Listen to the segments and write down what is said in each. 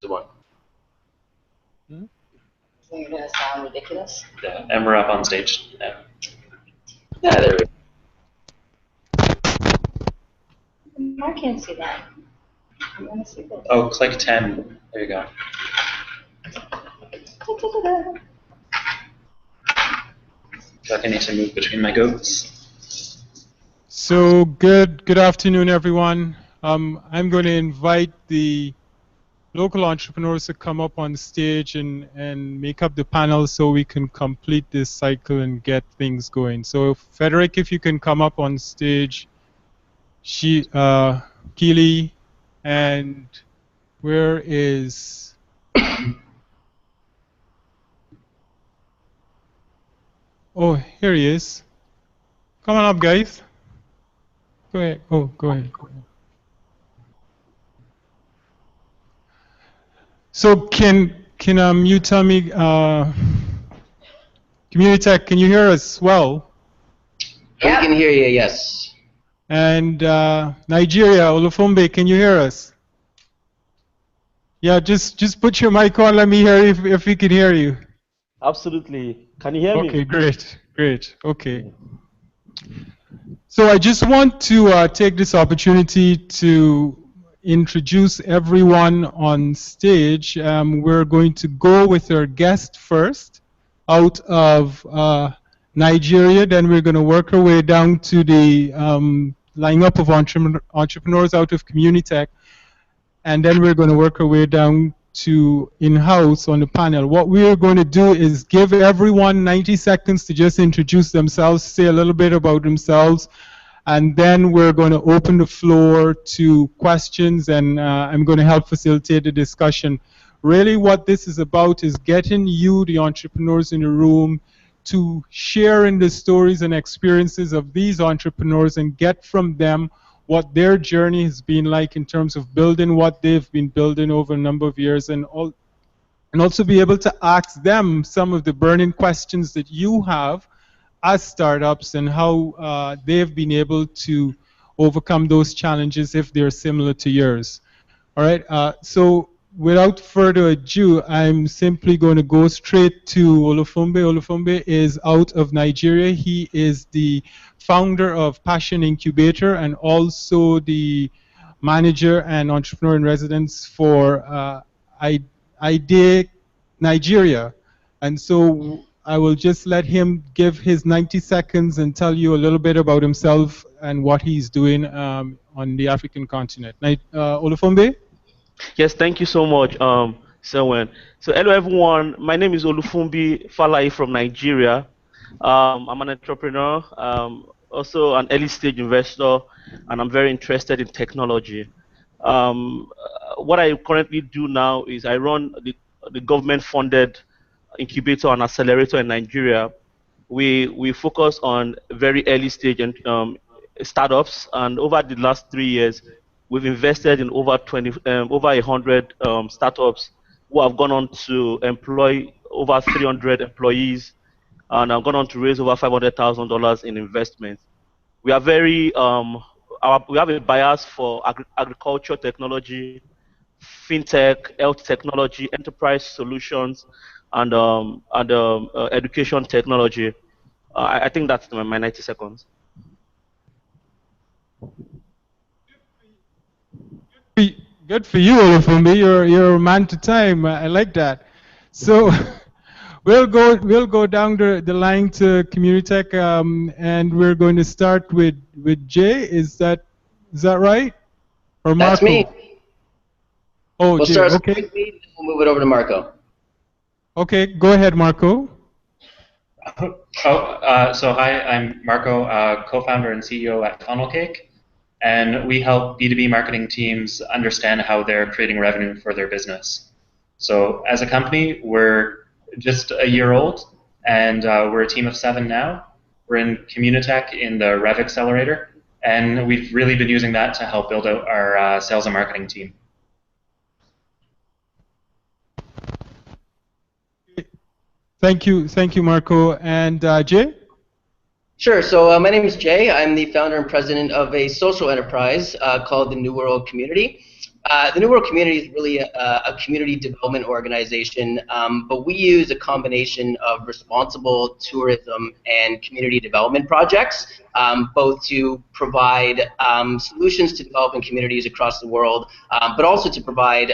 The one. You're gonna sound ridiculous. Yeah, and we're up on stage now. Yeah, there we go. I can't see that. I'm gonna see this. Oh, click 10. There you go. Do I need to move between my goats? So good afternoon, everyone. I'm going to invite the local entrepreneurs to come up on stage and make up the panel so we can complete this cycle and get things going. So Frederick, if you can come up on stage, Keely, and where is oh, here he is. Come on up, guys. Go ahead. Oh, go ahead. So can you tell me, Community Tech, can you hear us well? Yeah. We can hear you, yes. And Nigeria, Olufumbe, can you hear us? Yeah, just put your mic on. Let me hear if we can hear you. Absolutely. Can you hear me? Okay, great. Okay. So I just want to take this opportunity to introduce everyone on stage. We're going to go with our guest first out of Nigeria, then we're going to work our way down to the lineup of entrepreneurs out of Community Tech, and then we're going to work our way down to in-house on the panel. What we're going to do is give everyone 90 seconds to just introduce themselves, say a little bit about themselves, and then we're going to open the floor to questions, and I'm going to help facilitate the discussion. Really what this is about is getting you, the entrepreneurs in the room, to share in the stories and experiences of these entrepreneurs and get from them what their journey has been like in terms of building what they've been building over a number of years, and also be able to ask them some of the burning questions that you have as startups and how they've been able to overcome those challenges if they're similar to yours. All right, so without further ado, I'm simply going to go straight to Olufumbe. Olufumbe is out of Nigeria. He is the founder of Passion Incubator and also the manager and entrepreneur in residence for IDEA Nigeria. And so I will just let him give his 90 seconds and tell you a little bit about himself and what he's doing on the African continent. Olufumbe? Yes, thank you so much, Selwyn. So hello everyone, my name is Olufumbi Falai from Nigeria. I'm an entrepreneur, also an early stage investor, and I'm very interested in technology. What I currently do now is I run the government funded incubator and accelerator in Nigeria. We focus on very early stage and startups, and over the last 3 years, we've invested in over 100 startups who have gone on to employ over 300 employees and have gone on to raise over $500,000 in investments. We are very we have a bias for agriculture technology, fintech, health technology, enterprise solutions, and education technology. I think that's my 90 seconds. Good for you, Olufumbi. You're a man to time. I like that. So we'll go down the line to Community Tech, and we're going to start with Jay. Is that right? Or Marco? That's me. Oh, we'll Jay. Start okay. With me, we'll move it over to Marco. Okay, go ahead, Marco. So hi, I'm Marco, co-founder and CEO at Funnel Cake. And we help B2B marketing teams understand how they're creating revenue for their business. So as a company, we're just a year old, and we're a team of 7 now. We're in Communitech in the Rev Accelerator, and we've really been using that to help build out our sales and marketing team. Thank you, Marco. And Jay? Sure. So my name is Jay. I'm the founder and president of a social enterprise called the New World Community. the New World Community is really a community development organization, but we use a combination of responsible tourism and community development projects, both to provide solutions to developing communities across the world, but also to provide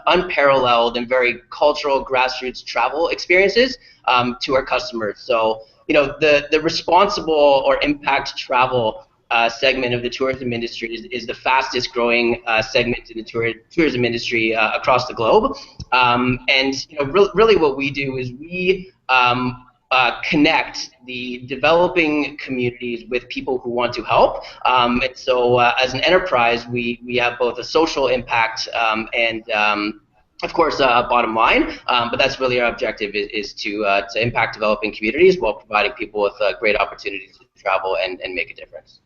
unparalleled and very cultural grassroots travel experiences to our customers. So, you know, the responsible or impact travel segment of the tourism industry is the fastest growing segment in the tourism industry across the globe. And you know, really what we do is we connect the developing communities with people who want to help. And so as an enterprise, we have both a social impact and of course, bottom line, but that's really our objective is to impact developing communities while providing people with great opportunities to travel and make a difference.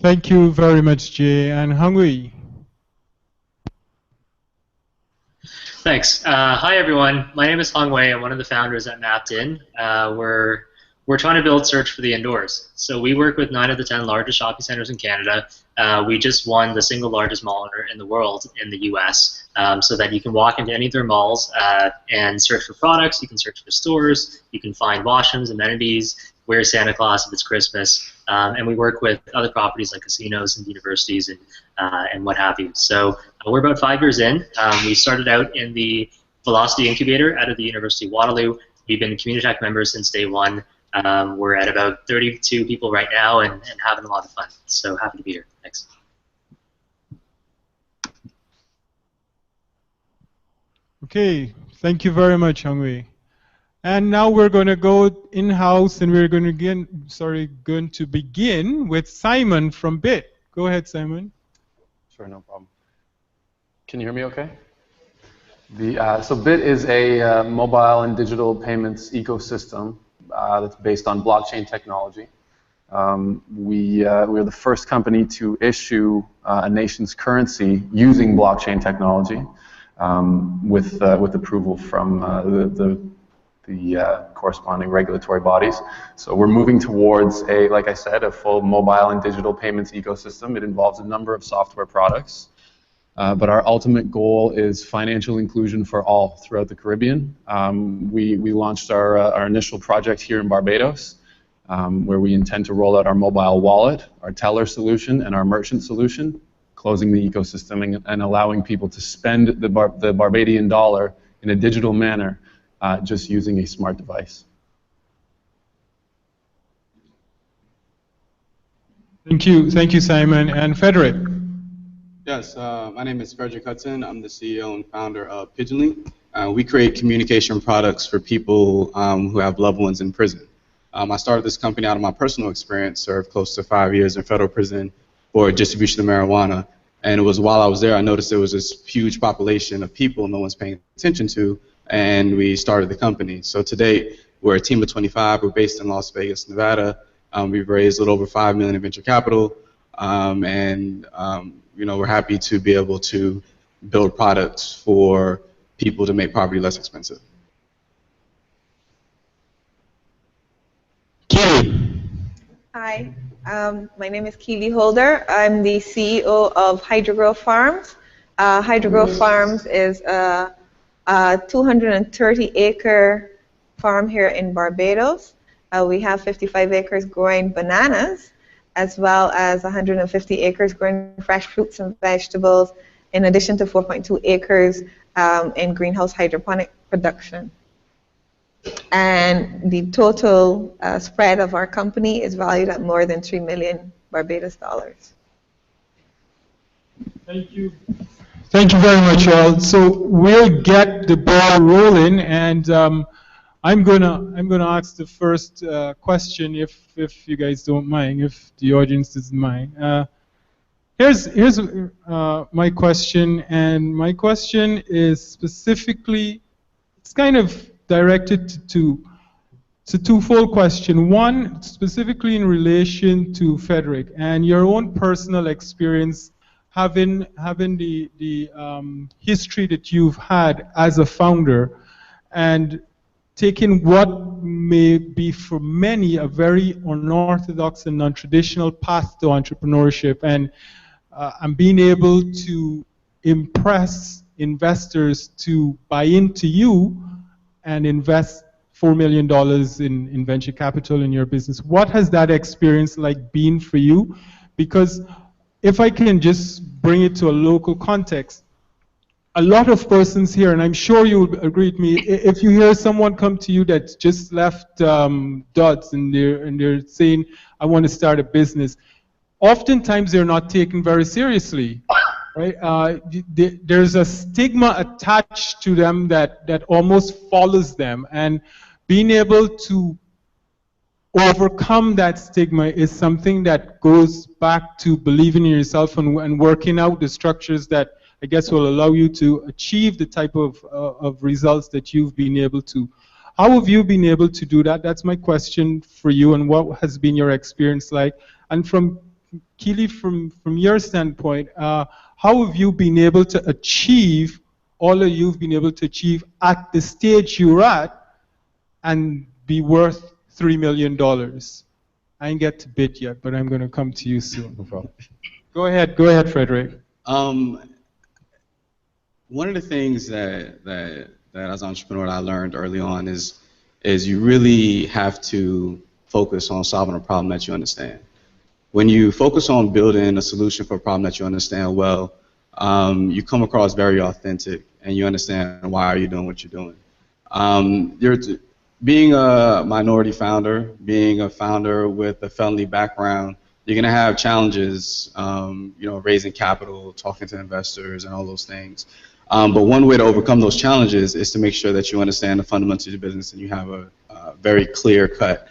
Thank you very much, Jay. And Hungui. Thanks. Hi, everyone. My name is Hong Wei. I'm one of the founders at Mapped-In. We're trying to build search for the indoors. So we work with 9 of the 10 largest shopping centers in Canada. We just won the single largest mall owner in the world in the US, so that you can walk into any of their malls and search for products. You can search for stores. You can find washrooms, amenities, where Santa Claus if it's Christmas. And we work with other properties like casinos and universities and what have you. So we're about 5 years in. We started out in the Velocity Incubator out of the University of Waterloo. We've been Community Tech members since day one. We're at about 32 people right now and having a lot of fun. So happy to be here. Thanks. Okay, thank you very much, Hungui. And now we're going to go in-house, and we're going to begin with Simon from BIT. Go ahead, Simon. Sure, no problem. Can you hear me okay? So BIT is a mobile and digital payments ecosystem that's based on blockchain technology. We are the first company to issue a nation's currency using blockchain technology with approval from the corresponding regulatory bodies. So we're moving towards like I said, a full mobile and digital payments ecosystem. It involves a number of software products, but our ultimate goal is financial inclusion for all throughout the Caribbean. We launched our initial project here in Barbados, where we intend to roll out our mobile wallet, our teller solution, and our merchant solution, closing the ecosystem and allowing people to spend the Barbadian dollar in a digital manner, just using a smart device. Thank you, Simon. And Frederick. Yes, my name is Frederick Hudson. I'm the CEO and founder of PigeonLink. We create communication products for people who have loved ones in prison. I started this company out of my personal experience, served close to 5 years in federal prison for distribution of marijuana. And it was while I was there, I noticed there was this huge population of people no one's paying attention to, and we started the company. So to date, we're a team of 25. We're based in Las Vegas, Nevada. We've raised a little over $5 million in venture capital, you know, we're happy to be able to build products for people to make poverty less expensive. Keely. Hi, my name is Keely Holder. I'm the CEO of Hydrogrow Farms. Hydrogrow Farms is a 230-acre farm here in Barbados. We have 55 acres growing bananas, as well as 150 acres growing fresh fruits and vegetables, in addition to 4.2 acres in greenhouse hydroponic production. And the total spread of our company is valued at more than 3 million Barbados dollars. Thank you. Thank you very much, all. So we'll get the ball rolling, and I'm gonna ask the first question, if you guys don't mind, if the audience doesn't mind. Here's my question, and my question is specifically, it's kind of directed to, it's a twofold question. One, specifically in relation to Frederick and your own personal experience, having the history that you've had as a founder, and taking what may be for many a very unorthodox and non-traditional path to entrepreneurship, and and being able to impress investors to buy into you and invest $4 million in venture capital in your business. What has that experience like been for you? Because if I can just bring it to a local context, a lot of persons here, and I'm sure you'll agree with me, if you hear someone come to you that just left Dodds and they're saying, I want to start a business, oftentimes they're not taken very seriously. Right? There's a stigma attached to them that almost follows them, and being able to overcome that stigma is something that goes back to believing in yourself and working out the structures that I guess will allow you to achieve the type of results that you've been able to. How have you been able to do that? That's my question for you, and what has been your experience like? And from Keely, from your standpoint, how have you been able to achieve all that you've been able to achieve at the stage you're at and be worth $3 million? I ain't get to bid yet, but I'm going to come to you soon. No problem. Go ahead, Frederick. One of the things that as an entrepreneur I learned early on is you really have to focus on solving a problem that you understand. When you focus on building a solution for a problem that you understand well, you come across very authentic and you understand why are you doing what you're doing. Being a minority founder, being a founder with a felony background, you're going to have challenges, raising capital, talking to investors, and all those things. But one way to overcome those challenges is to make sure that you understand the fundamentals of your business and you have a very clear-cut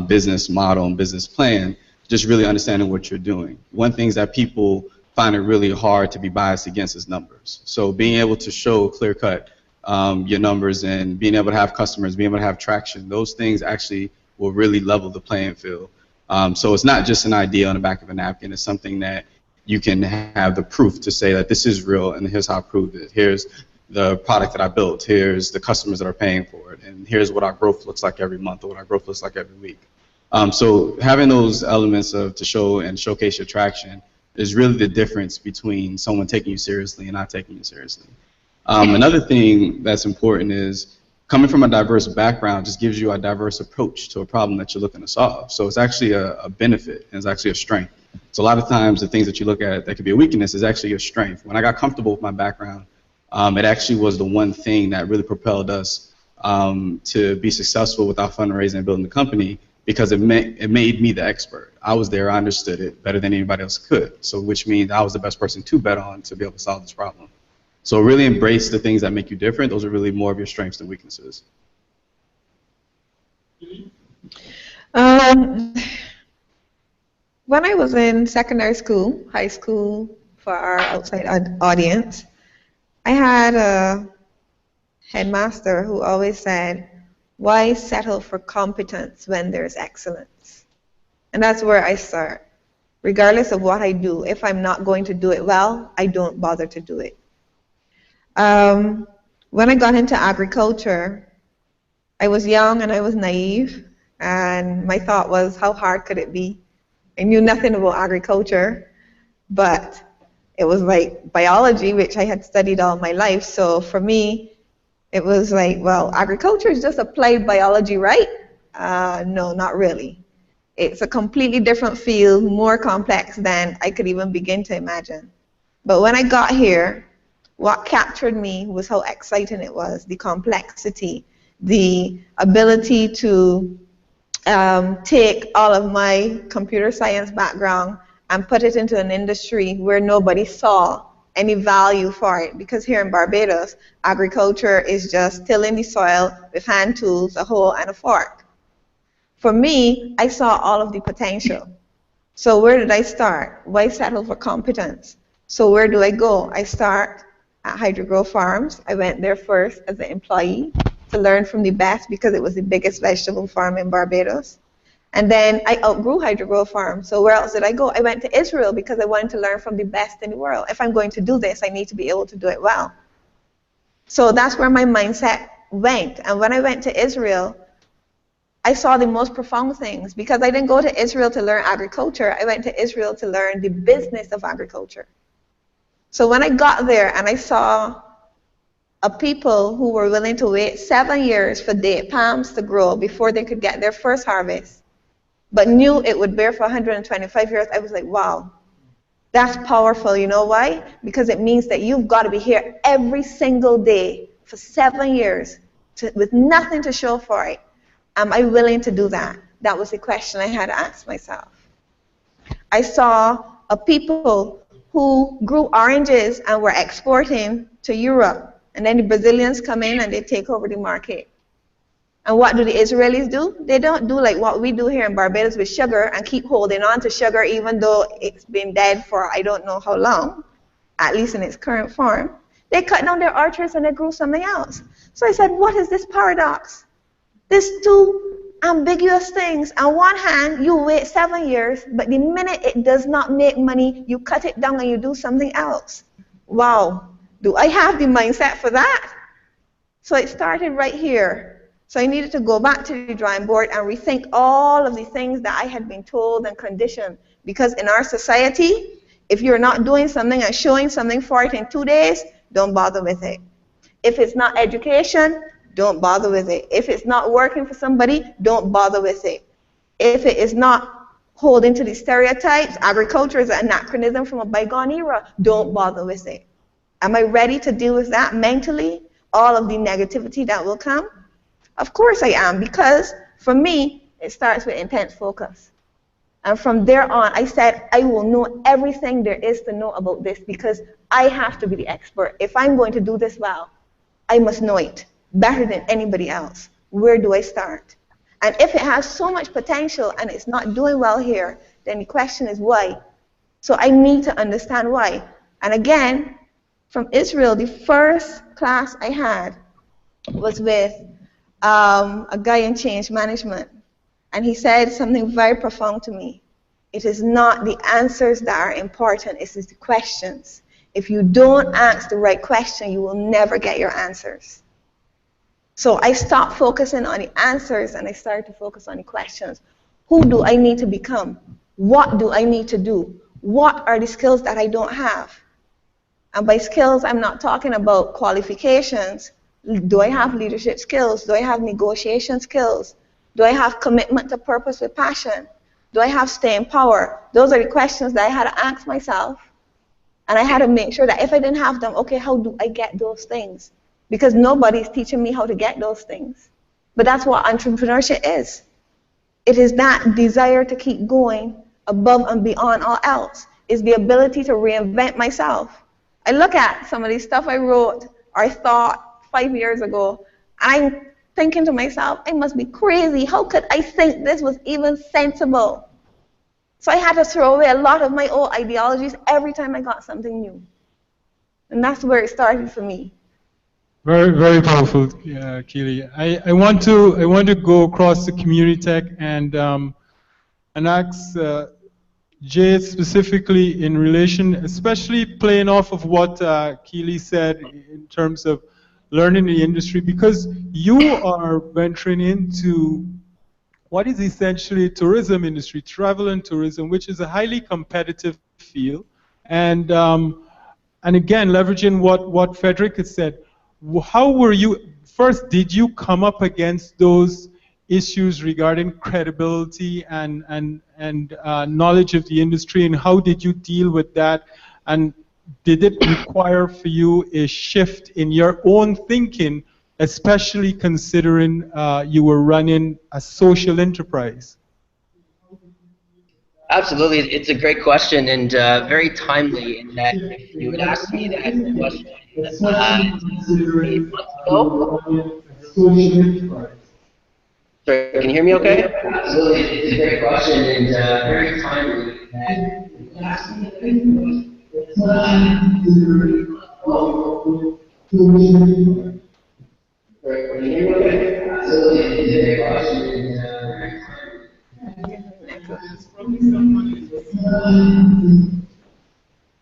business model and business plan, just really understanding what you're doing. One thing is that people find it really hard to be biased against is numbers. So being able to show clear-cut your numbers and being able to have customers, being able to have traction, those things actually will really level the playing field. So it's not just an idea on the back of a napkin. It's something that you can have the proof to say that this is real and here's how I proved it. Here's the product that I built. Here's the customers that are paying for it. And here's what our growth looks like every month or what our growth looks like every week. So having those elements to show and showcase your traction is really the difference between someone taking you seriously and not taking you seriously. Another thing that's important is coming from a diverse background just gives you a diverse approach to a problem that you're looking to solve. So it's actually a benefit and it's actually a strength. So a lot of times the things that you look at that could be a weakness is actually a strength. When I got comfortable with my background, it actually was the one thing that really propelled us to be successful with our fundraising and building the company, because it made me the expert. I was there, I understood it better than anybody else could. So which means I was the best person to bet on to be able to solve this problem. So really embrace the things that make you different. Those are really more of your strengths than weaknesses. When I was in secondary school, high school for our outside audience, I had a headmaster who always said, why settle for competence when there's excellence? And that's where I start. Regardless of what I do, if I'm not going to do it well, I don't bother to do it. When I got into agriculture, I was young and I was naive, and my thought was, how hard could it be? I knew nothing about agriculture, but it was like biology, which I had studied all my life. So for me, it was like, well, agriculture is just applied biology, right? No, not really. It's a completely different field, more complex than I could even begin to imagine. But when I got here, what captured me was how exciting it was, the complexity, the ability to take all of my computer science background and put it into an industry where nobody saw any value for it. Because here in Barbados, agriculture is just tilling the soil with hand tools, a hoe, and a fork. For me, I saw all of the potential. So where did I start? Why settle for competence? So where do I go? I start at Hydrogrow Farms. I went there first as an employee to learn from the best because it was the biggest vegetable farm in Barbados. And then I outgrew Hydrogrow Farms. So where else did I go? I went to Israel because I wanted to learn from the best in the world. If I'm going to do this, I need to be able to do it well. So that's where my mindset went. And when I went to Israel, I saw the most profound things because I didn't go to Israel to learn agriculture. I went to Israel to learn the business of agriculture. So when I got there and I saw a people who were willing to wait 7 years for date palms to grow before they could get their first harvest, but knew it would bear for 125 years, I was like, wow, that's powerful. You know why? Because it means that you've got to be here every single day for 7 years with nothing to show for it. Am I willing to do that? That was the question I had to ask myself. I saw a people who grew oranges and were exporting to Europe, and then the Brazilians come in and they take over the market. And what do the Israelis do? They don't do like what we do here in Barbados with sugar and keep holding on to sugar even though it's been dead for I don't know how long, at least in its current form. They cut down their orchards and they grew something else. So I said, what is this paradox? These two ambiguous things. On one hand, you wait 7 years, but the minute it does not make money, you cut it down and you do something else. Wow, do I have the mindset for that? So it started right here. So I needed to go back to the drawing board and rethink all of the things that I had been told and conditioned. Because in our society, if you're not doing something and showing something for it in 2 days, don't bother with it. If it's not education, don't bother with it. If it's not working for somebody, don't bother with it. If it is not holding to the stereotypes, agriculture is an anachronism from a bygone era, don't bother with it. Am I ready to deal with that mentally? All of the negativity that will come? Of course I am, because for me, it starts with intense focus. And from there on, I said, I will know everything there is to know about this because I have to be the expert. If I'm going to do this well, I must know it better than anybody else. Where do I start? And if it has so much potential and it's not doing well here, then the question is why? So I need to understand why. And again, from Israel, the first class I had was with a guy in change management. And he said something very profound to me. It is not the answers that are important, it's the questions. If you don't ask the right question, you will never get your answers. So I stopped focusing on the answers and I started to focus on the questions. Who do I need to become? What do I need to do? What are the skills that I don't have? And by skills, I'm not talking about qualifications. Do I have leadership skills? Do I have negotiation skills? Do I have commitment to purpose with passion? Do I have staying power? Those are the questions that I had to ask myself. And I had to make sure that if I didn't have them, okay, how do I get those things? Because nobody's teaching me how to get those things. But that's what entrepreneurship is. It is that desire to keep going above and beyond all else. It's the ability to reinvent myself. I look at some of the stuff I wrote or thought 5 years ago, and I'm thinking to myself, I must be crazy. How could I think this was even sensible? So I had to throw away a lot of my old ideologies every time I got something new. And that's where it started for me. Very, very powerful, Keely. I want to go across the community tech and ask Jay specifically in relation, especially playing off of what Keely said in terms of learning the industry, because you are venturing into what is essentially tourism industry, travel and tourism, which is a highly competitive field, and again leveraging what Frederick has said. How were you, first, did you come up against those issues regarding credibility and knowledge of the industry, and how did you deal with that? And did it require for you a shift in your own thinking, especially considering you were running a social enterprise? Absolutely, it's a great question and very timely in that if you had asked me that question 8 months ago. Sorry, can you hear me okay? Absolutely, it's a great question and very timely in that if you asked me that question 8 months ago. Sorry, can you hear me okay? Absolutely, it's a great question and very timely.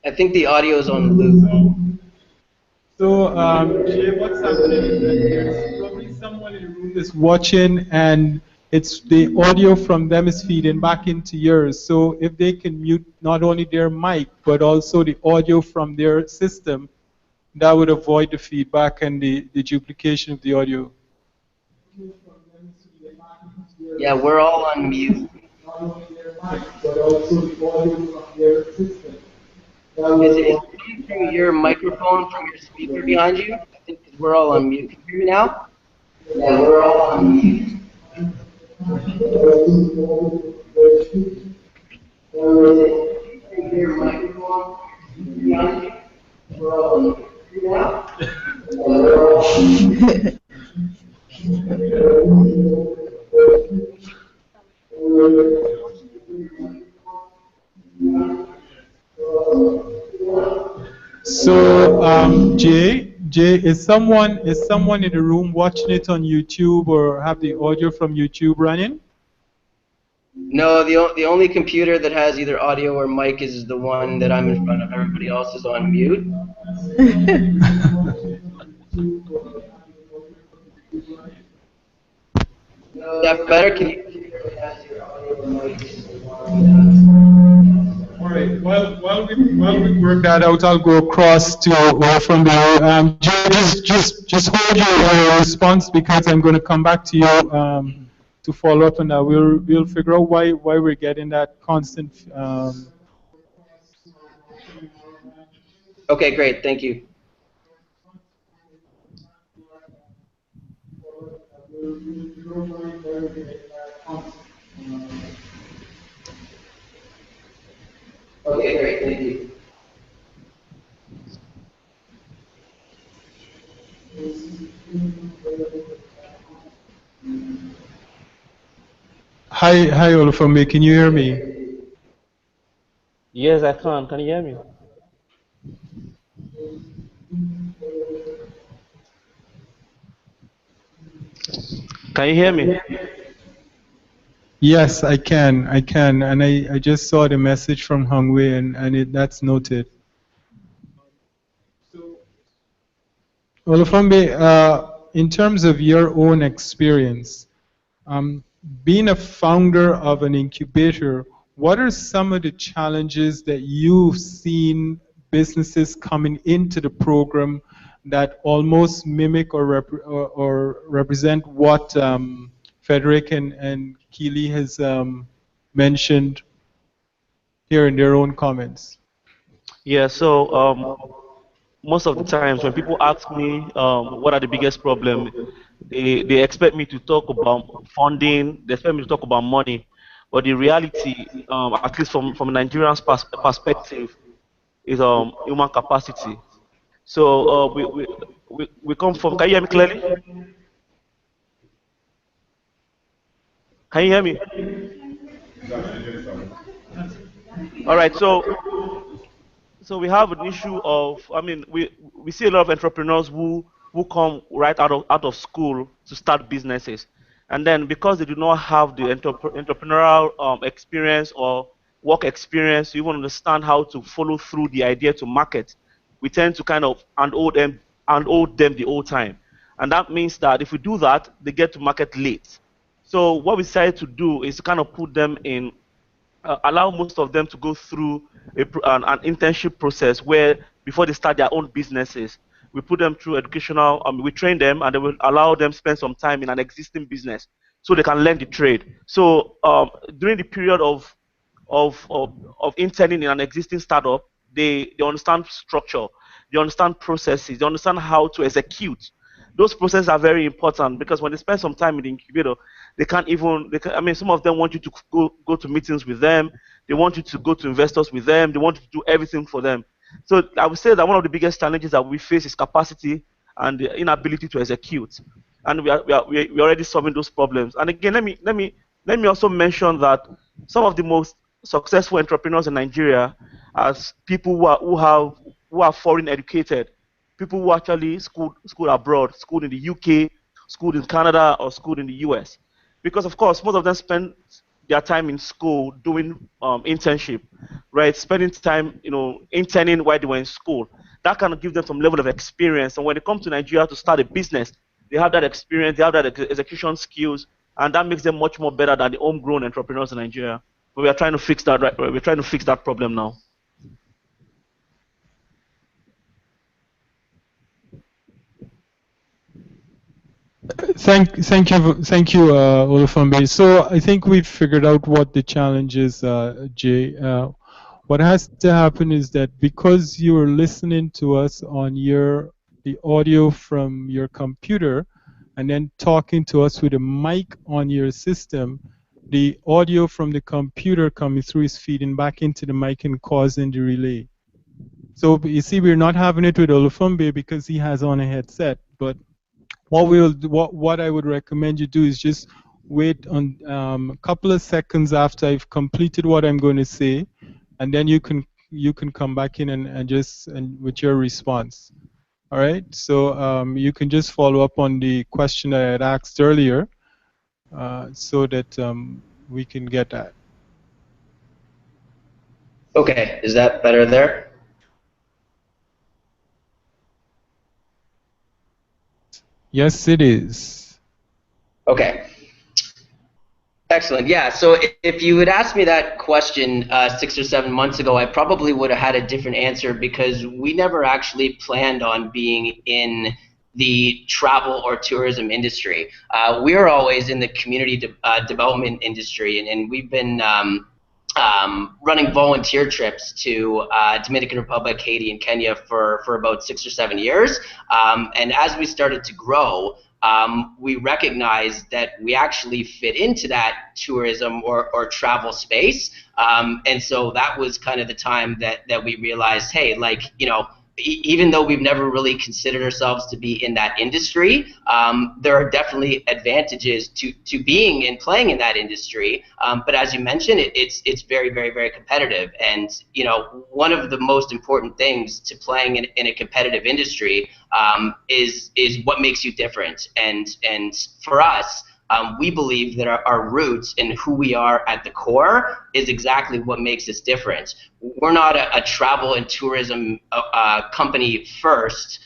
I think the audio is on loop. So, Jay, what's happening is that there's probably someone in the room that's watching, and it's the audio from them is feeding back into yours. So if they can mute not only their mic, but also the audio from their system, that would avoid the feedback and the duplication of the audio. Yeah, we're all on mute. Is it coming through your microphone from your speaker behind you? I think we're all on mute. Can you hear me now? Yeah, we're all on mute. Is it through your microphone behind you? We're all on mute. Can you hear me now? Yeah, we're all on mute. So, Jay, is someone in the room watching it on YouTube or have the audio from YouTube running? No, the only computer that has either audio or mic is the one that I'm in front of. Everybody else is on mute. Is that better? Can you? All right. While we work that out, I'll go across to from there. Just hold your response because I'm going to come back to you to follow up on that. We'll figure out why we're getting that constant. Okay, great. Thank you. Okay, great. Thank you. Hi, Olufemi. Can you hear me? Yes, I can. Can you hear me? Can you hear me? Yes, I can, and I just saw the message from Hongwei, and that's noted. Olufemi, in terms of your own experience, being a founder of an incubator, what are some of the challenges that you've seen businesses coming into the program that almost mimic or represent what Frederick and Keely has mentioned here in their own comments? Yeah, so most of the times when people ask me what are the biggest problems, they expect me to talk about funding, they expect me to talk about money. But the reality, at least from a Nigerian's perspective, is human capacity. So we come from, can you hear me clearly? Can you hear me? All right, so we have an issue of, I mean, we see a lot of entrepreneurs who come right out of school to start businesses, and then because they do not have the entrepreneurial experience or work experience, you want to understand how to follow through the idea to market, we tend to kind of handhold them the whole time, and that means that if we do that, they get to market late. So what we decided to do is to kind of put them in. Allow most of them to go through an internship process where before they start their own businesses, we put them through educational, we train them and they will allow them spend some time in an existing business so they can learn the trade. So during the period of interning in an existing startup, they understand structure, they understand processes, they understand how to execute. Those processes are very important because when they spend some time in the incubator, I mean, some of them want you to go to meetings with them, they want you to go to investors with them, they want you to do everything for them. So I would say that one of the biggest challenges that we face is capacity and the inability to execute. And we are already solving those problems. And again, let me also mention that some of the most successful entrepreneurs in Nigeria as people who are foreign educated, people who actually schooled abroad, schooled in the UK, schooled in Canada, or schooled in the US. Because of course, most of them spend their time in school doing internship, right? Spending time, interning while they were in school. That kind of gives them some level of experience. And when they come to Nigeria to start a business, they have that experience, they have that execution skills, and that makes them much more better than the homegrown entrepreneurs in Nigeria. But we are trying to fix that. Right, we're trying to fix that problem now. Thank you, Olufunbi. So I think we've figured out what the challenge is, Jay. What has to happen is that because you are listening to us on the audio from your computer, and then talking to us with a mic on your system, the audio from the computer coming through is feeding back into the mic and causing the relay. So you see, we're not having it with Olufunbi because he has on a headset, but what I would recommend you do is just wait on a couple of seconds after I've completed what I'm going to say, and then you can come back in and with your response. All right. So you can just follow up on the question I had asked earlier, so that we can get that. Okay. Is that better there? Yes, it is. Okay. Excellent. Yeah. So if you had asked me that question 6 or 7 months ago, I probably would have had a different answer because we never actually planned on being in the travel or tourism industry. We are always in the community development industry, and we've been running volunteer trips to Dominican Republic, Haiti, and Kenya for about 6 or 7 years. And as we started to grow, we recognized that we actually fit into that tourism or travel space. And so that was kind of the time that we realized, hey, like, you know, even though we've never really considered ourselves to be in that industry, there are definitely advantages to being and playing in that industry. But as you mentioned, it's very, very, very competitive. And you know, one of the most important things to playing in a competitive industry is what makes you different. And for us, we believe that our roots and who we are at the core is exactly what makes us different. We're not a travel and tourism company first,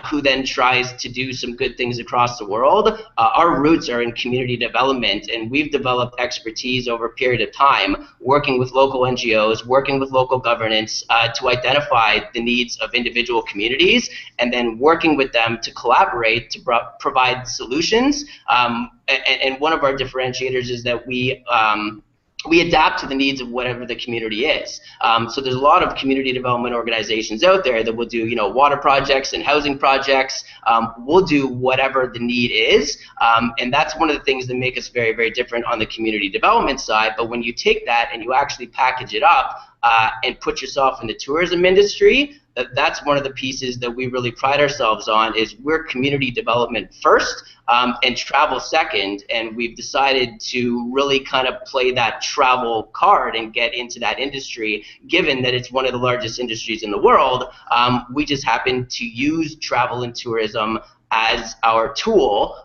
who then tries to do some good things across the world. Our roots are in community development, and we've developed expertise over a period of time working with local NGOs, working with local governance to identify the needs of individual communities, and then working with them to collaborate to provide solutions. And one of our differentiators is that we adapt to the needs of whatever the community is. So there's a lot of community development organizations out there that will do, you know, water projects and housing projects. We'll do whatever the need is, and that's one of the things that make us very, very different on the community development side. But when you take that and you actually package it up and put yourself in the tourism industry, that's one of the pieces that we really pride ourselves on, is we're community development first and travel second, and we've decided to really kind of play that travel card and get into that industry, given that it's one of the largest industries in the world. We just happen to use travel and tourism as our tool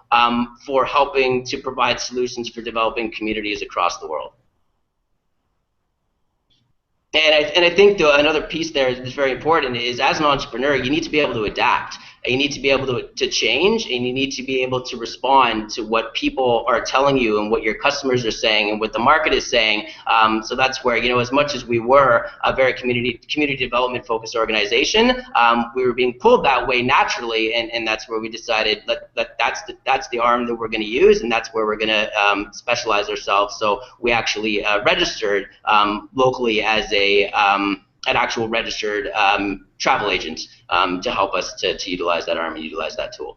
for helping to provide solutions for developing communities across the world. And I think another piece there that's very important is, as an entrepreneur, you need to be able to adapt. You need to be able to change, and you need to be able to respond to what people are telling you and what your customers are saying and what the market is saying. So that's where, you know, as much as we were a very community development focused organization, we were being pulled that way naturally, and that's where we decided that's the arm that we're going to use, and that's where we're going to specialize ourselves. So we actually registered locally as an actual registered travel agent to help us to utilize that arm and utilize that tool.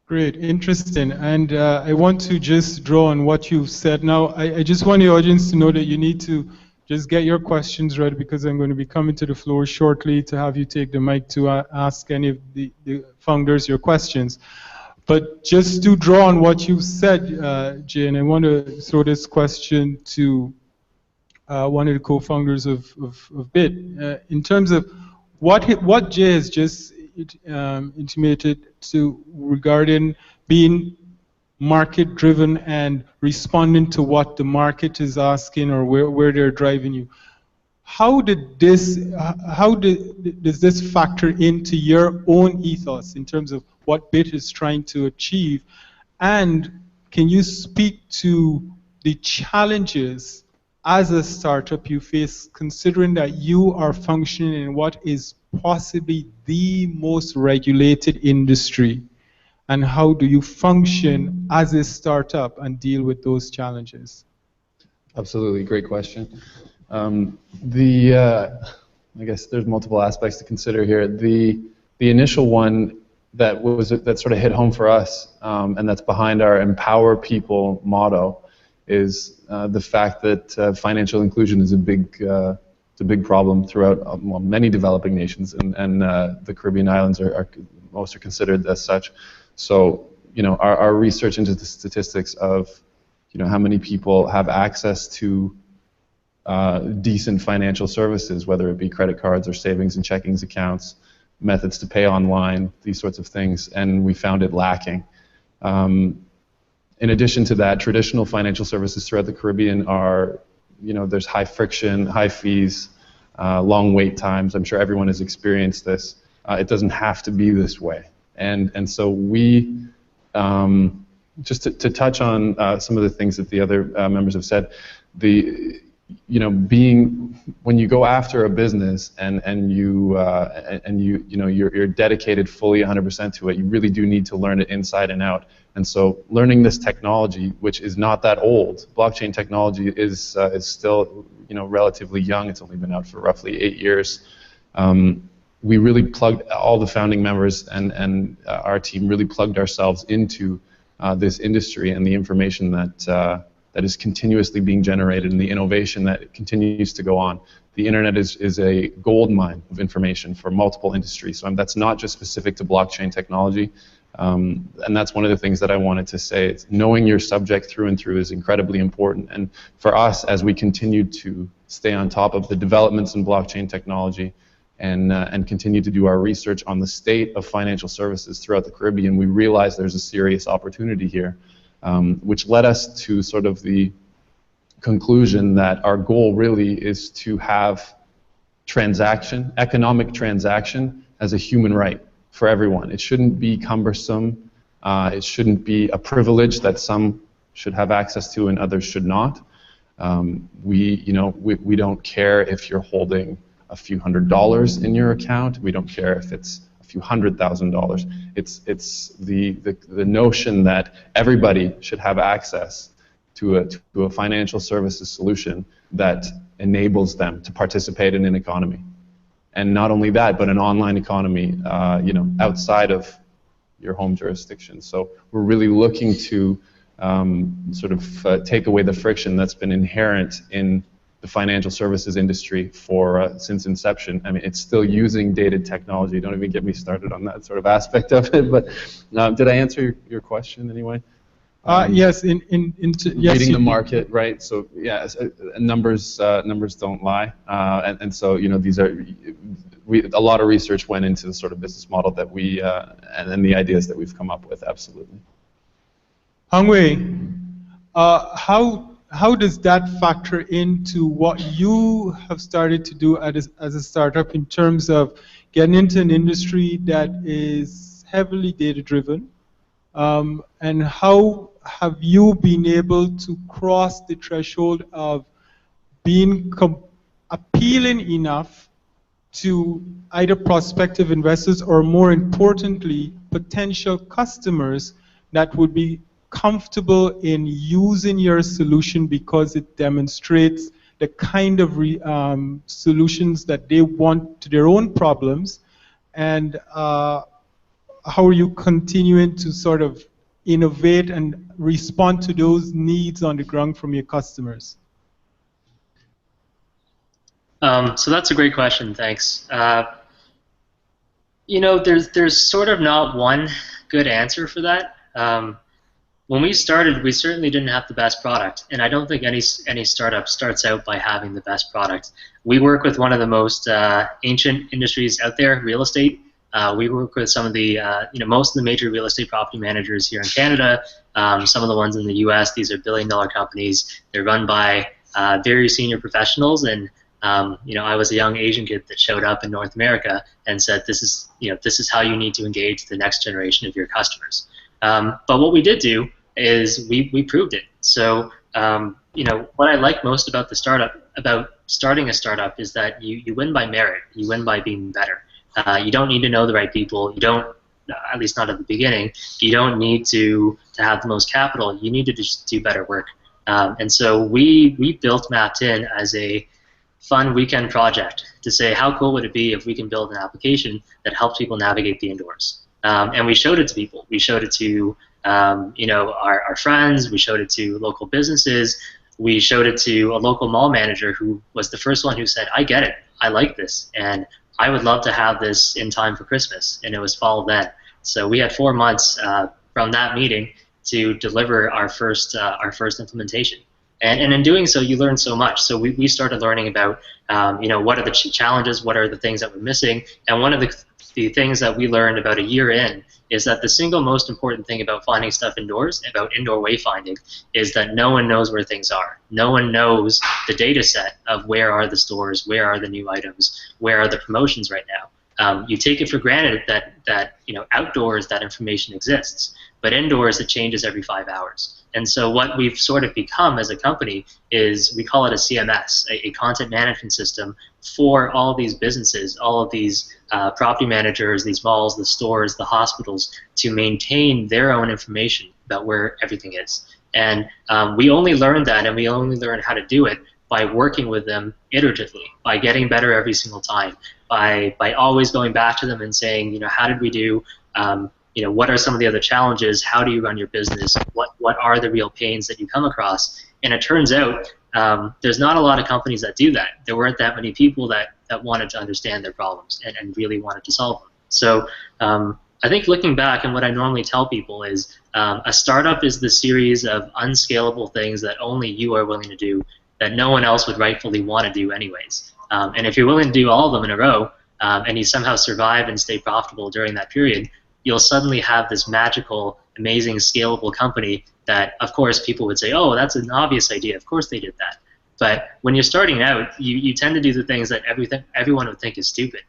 Great, interesting. And I want to just draw on what you've said. Now, I just want the audience to know that you need to just get your questions ready, because I'm going to be coming to the floor shortly to have you take the mic to ask any of the founders your questions. But just to draw on what you've said, Jay, and I want to throw this question to one of the co-founders of BIT, in terms of what Jay has just intimated to regarding being market-driven and responding to what the market is asking or where they're driving you. How does this factor into your own ethos in terms of what BIT is trying to achieve? And can you speak to the challenges as a startup you face, considering that you are functioning in what is possibly the most regulated industry? And how do you function as a startup and deal with those challenges? Absolutely, great question. I guess there's multiple aspects to consider here. The initial one that sort of hit home for us, and that's behind our Empower People motto, is the fact that financial inclusion is a big problem throughout many developing nations, and the Caribbean islands most are considered as such. So, our research into the statistics of, how many people have access to decent financial services, whether it be credit cards or savings and checkings accounts, methods to pay online, these sorts of things, and we found it lacking. In addition to that, traditional financial services throughout the Caribbean are, there's high friction, high fees, long wait times. I'm sure everyone has experienced this. It doesn't have to be this way. And so we, just to touch on some of the things that the other members have said, when you go after a business and you're dedicated fully 100% to it, you really do need to learn it inside and out. And so learning this technology, which is not that old, blockchain technology is still relatively young. It's only been out for roughly 8 years. We really plugged, all the founding members and our team really plugged ourselves into this industry and the information that is continuously being generated and the innovation that continues to go on. The internet is a gold mine of information for multiple industries. So that's not just specific to blockchain technology. And that's one of the things that I wanted to say. It's knowing your subject through and through is incredibly important. And for us, as we continue to stay on top of the developments in blockchain technology and continue to do our research on the state of financial services throughout the Caribbean, we realize there's a serious opportunity here. Which led us to sort of the conclusion that our goal really is to have economic transaction as a human right for everyone. It shouldn't be cumbersome. It shouldn't be a privilege that some should have access to and others should not. We don't care if you're holding a few $100s in your account. We don't care if it's a few $100,000. It's the notion that everybody should have access to a financial services solution that enables them to participate in an economy, and not only that, but an online economy, outside of your home jurisdiction. So we're really looking to sort of take away the friction that's been inherent in the financial services industry since inception. I mean, it's still using dated technology. Don't even get me started on that sort of aspect of it. But did I answer your question anyway? Yes. Yes. Reading the market, right? So yeah, numbers don't lie, and so these are a lot of research went into the sort of business model that we and then the ideas that we've come up with. Absolutely. Hongwei, how does that factor into what you have started to do as a startup in terms of getting into an industry that is heavily data-driven? And how have you been able to cross the threshold of being appealing enough to either prospective investors or, more importantly, potential customers that would be comfortable in using your solution because it demonstrates the kind of solutions that they want to their own problems? And how are you continuing to sort of innovate and respond to those needs on the ground from your customers? So that's a great question, thanks. There's sort of not one good answer for that. When we started, we certainly didn't have the best product, and I don't think any startup starts out by having the best product. We work with one of the most ancient industries out there, real estate. We work with some of the, most of the major real estate property managers here in Canada, some of the ones in the U.S. These are billion-dollar companies. They're run by very senior professionals, and I was a young Asian kid that showed up in North America and said, this is how you need to engage the next generation of your customers. But what we did do is we proved it. So what I like most about starting a startup is that you win by merit. You win by being better. You don't need to know the right people. You don't, at least not at the beginning. You don't need to have the most capital. You need to just do better work. And so we built Mapped-In as a fun weekend project to say how cool would it be if we can build an application that helps people navigate the indoors. And we showed it to people. We showed it to our friends. We showed it to local businesses. We showed it to a local mall manager who was the first one who said, I get it. I like this. And I would love to have this in time for Christmas. And it was fall then. So we had 4 months from that meeting to deliver our first implementation. And in doing so, you learn so much. So we started learning about, what are the challenges, what are the things that we're missing. And one of the things that we learned about a year in is that the single most important thing about finding stuff indoors, about indoor wayfinding, is that no one knows where things are. No one knows the data set of where are the stores, where are the new items, where are the promotions right now. You take it for granted that outdoors that information exists, but indoors it changes every 5 hours. And so what we've sort of become as a company is we call it a CMS, a content management system for all of these businesses, all of these property managers, these malls, the stores, the hospitals, to maintain their own information about where everything is. And we only learned that, and we only learned how to do it by working with them iteratively, by getting better every single time, by always going back to them and saying, how did we do? What are some of the other challenges? How do you run your business? What are the real pains that you come across? And it turns out there's not a lot of companies that do that. There weren't that many people that wanted to understand their problems and really wanted to solve them. So I think looking back, and what I normally tell people is a startup is the series of unscalable things that only you are willing to do that no one else would rightfully want to do anyways. And if you're willing to do all of them in a row, and you somehow survive and stay profitable during that period, you'll suddenly have this magical, amazing, scalable company that, of course, people would say, oh, that's an obvious idea. Of course they did that. But when you're starting out, you tend to do the things that everyone would think is stupid.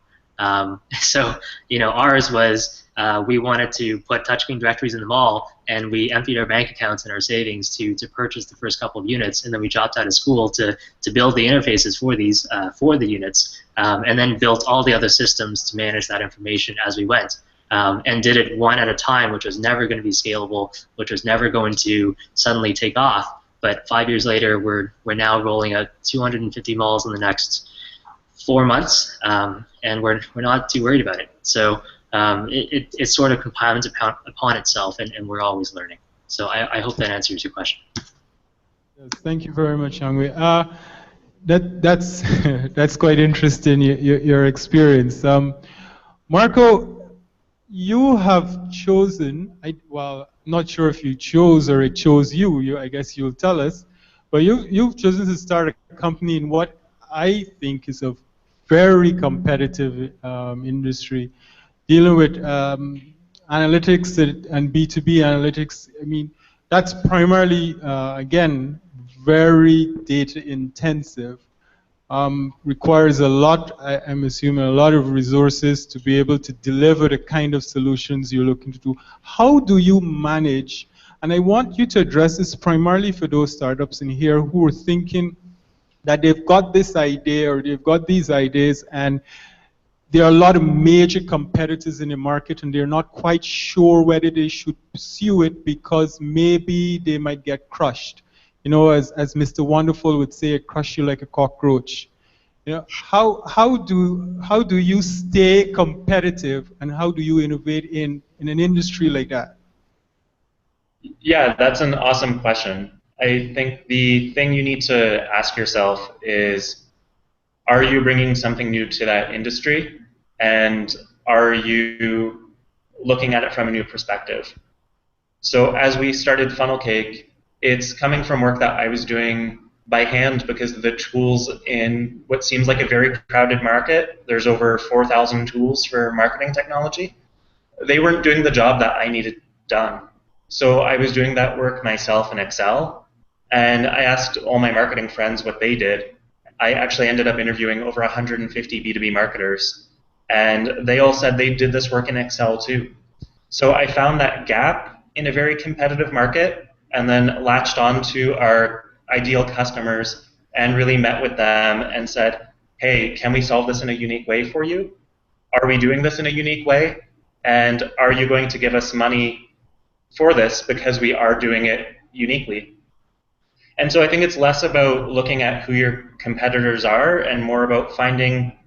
So, ours was we wanted to put touchscreen directories in the mall, and we emptied our bank accounts and our savings to purchase the first couple of units, and then we dropped out of school to build the interfaces for these for the units, and then built all the other systems to manage that information as we went. And did it one at a time, which was never going to be scalable, which was never going to suddenly take off. But 5 years later, we're now rolling out 250 malls in the next 4 months, and we're not too worried about it. So it sort of compounds upon itself, and we're always learning. So I hope that answers your question. Yes, thank you very much, Yangwei. That's that's quite interesting, your experience. Marco, you have chosen, well, not sure if you chose or it chose you, I guess you'll tell us, but you've chosen to start a company in what I think is a very competitive industry, dealing with analytics and B2B analytics. I mean, that's primarily, again, very data intensive. Requires a lot, I'm assuming, a lot of resources to be able to deliver the kind of solutions you're looking to do. How do you manage, and I want you to address this primarily for those startups in here who are thinking that they've got this idea or they've got these ideas and there are a lot of major competitors in the market and they're not quite sure whether they should pursue it because maybe they might get crushed. As Mr. Wonderful would say, it crush you like a cockroach. How do you stay competitive and how do you innovate in an industry like that? Yeah, that's an awesome question. I think the thing you need to ask yourself is, are you bringing something new to that industry? And are you looking at it from a new perspective? So as we started Funnelcake, it's coming from work that I was doing by hand because of the tools in what seems like a very crowded market. There's over 4,000 tools for marketing technology. They weren't doing the job that I needed done. So I was doing that work myself in Excel, and I asked all my marketing friends what they did. I actually ended up interviewing over 150 B2B marketers, and they all said they did this work in Excel too. So I found that gap in a very competitive market and then latched onto our ideal customers and really met with them and said, hey, can we solve this in a unique way for you? Are we doing this in a unique way? And are you going to give us money for this because we are doing it uniquely? And so I think it's less about looking at who your competitors are and more about finding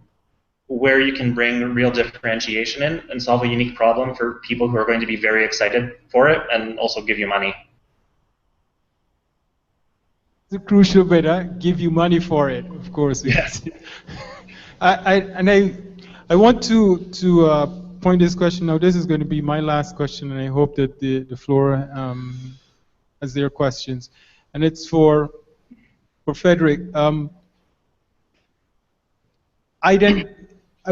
where you can bring real differentiation in and solve a unique problem for people who are going to be very excited for it and also give you money. The crucial bit, give you money for it, of course. Yes. I want to point this question out. This is going to be my last question, and I hope that the floor has their questions. And it's for Frederick. I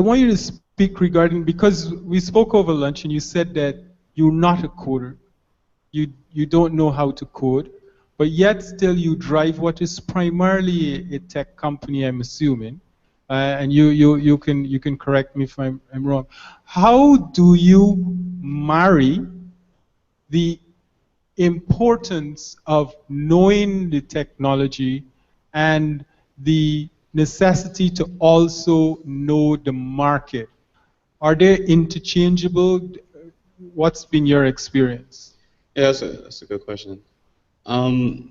want you to speak regarding, because we spoke over lunch and you said that you're not a coder. You don't know how to code, but yet still you drive what is primarily a tech company, I'm assuming. And you can correct me if I'm wrong. How do you marry the importance of knowing the technology and the necessity to also know the market? Are they interchangeable? What's been your experience? Yeah, that's a good question. I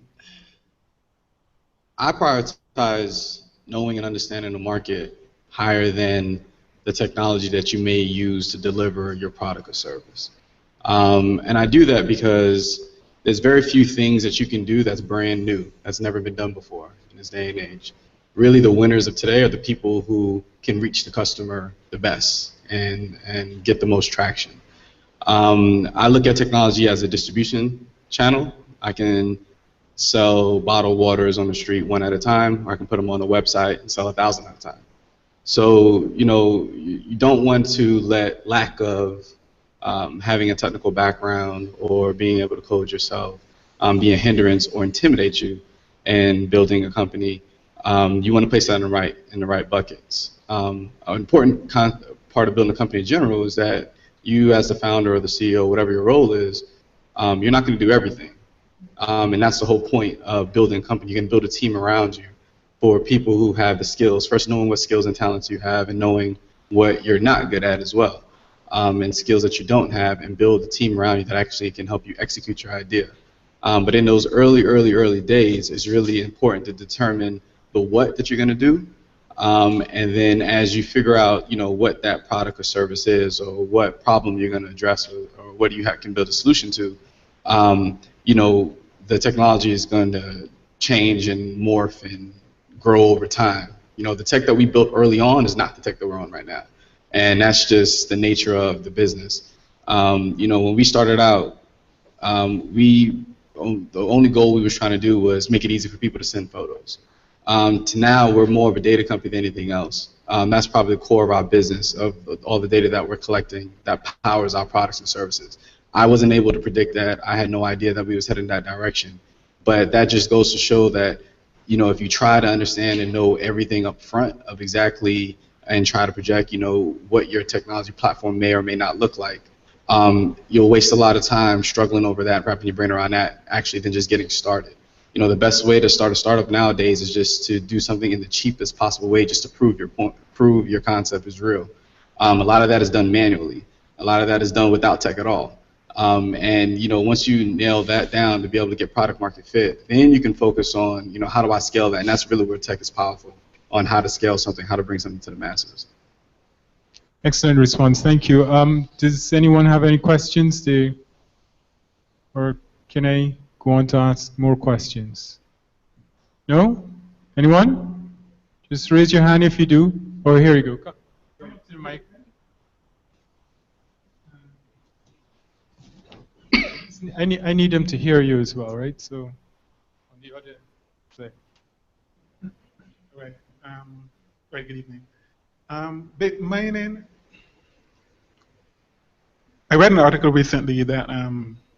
prioritize knowing and understanding the market higher than the technology that you may use to deliver your product or service. And I do that because there's very few things that you can do that's brand new, that's never been done before in this day and age. Really, the winners of today are the people who can reach the customer the best and get the most traction. I look at technology as a distribution channel. I can sell bottled waters on the street one at a time, or I can put them on the website and sell 1,000 at a time. So, you don't want to let lack of having a technical background or being able to code yourself be a hindrance or intimidate you in building a company. You want to place that in the right buckets. An important part of building a company in general is that you, as the founder or the CEO, whatever your role is, you're not going to do everything. And that's the whole point of building a company. You can build a team around you for people who have the skills. First, knowing what skills and talents you have, and knowing what you're not good at as well, and skills that you don't have, and build a team around you that actually can help you execute your idea. But in those early days, it's really important to determine the what that you're going to do, and then as you figure out, what that product or service is, or what problem you're going to address, or what you can build a solution to, the technology is going to change and morph and grow over time. The tech that we built early on is not the tech that we're on right now, and that's just the nature of the business. When we started out, the only goal we were trying to do was make it easy for people to send photos. To now, we're more of a data company than anything else. That's probably the core of our business, of all the data that we're collecting that powers our products and services. I wasn't able to predict that. I had no idea that we was heading that direction. But that just goes to show that, if you try to understand and know everything up front of exactly and try to project, what your technology platform may or may not look like, you'll waste a lot of time struggling over that, wrapping your brain around that, actually than just getting started. The best way to start a startup nowadays is just to do something in the cheapest possible way, just to prove your point, prove your concept is real. A lot of that is done manually. A lot of that is done without tech at all. And once you nail that down to be able to get product market fit, then you can focus on, how do I scale that? And that's really where tech is powerful, on how to scale something, how to bring something to the masses. Excellent response. Thank you. Does anyone have any questions? Or can I go on to ask more questions? No? Anyone? Just raise your hand if you do. Oh, here you go. Come to the mic. I need them to hear you as well, right? So on the other side. Right. Good evening. Bitmining. I read an article recently that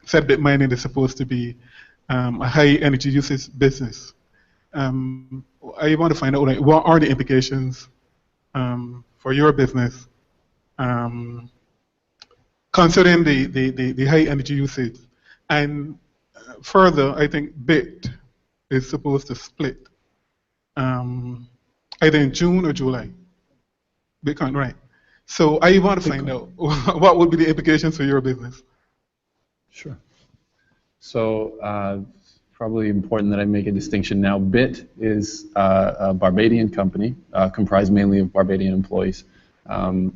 said Bitmining is supposed to be a high energy usage business. I want to find out, what are the implications for your business considering the high energy usage, and further, I think BIT is supposed to split either in June or July. Bitcoin, right. So I want to find out what would be the implications for your business. Sure. So probably important that I make a distinction now. BIT is a Barbadian company, comprised mainly of Barbadian employees.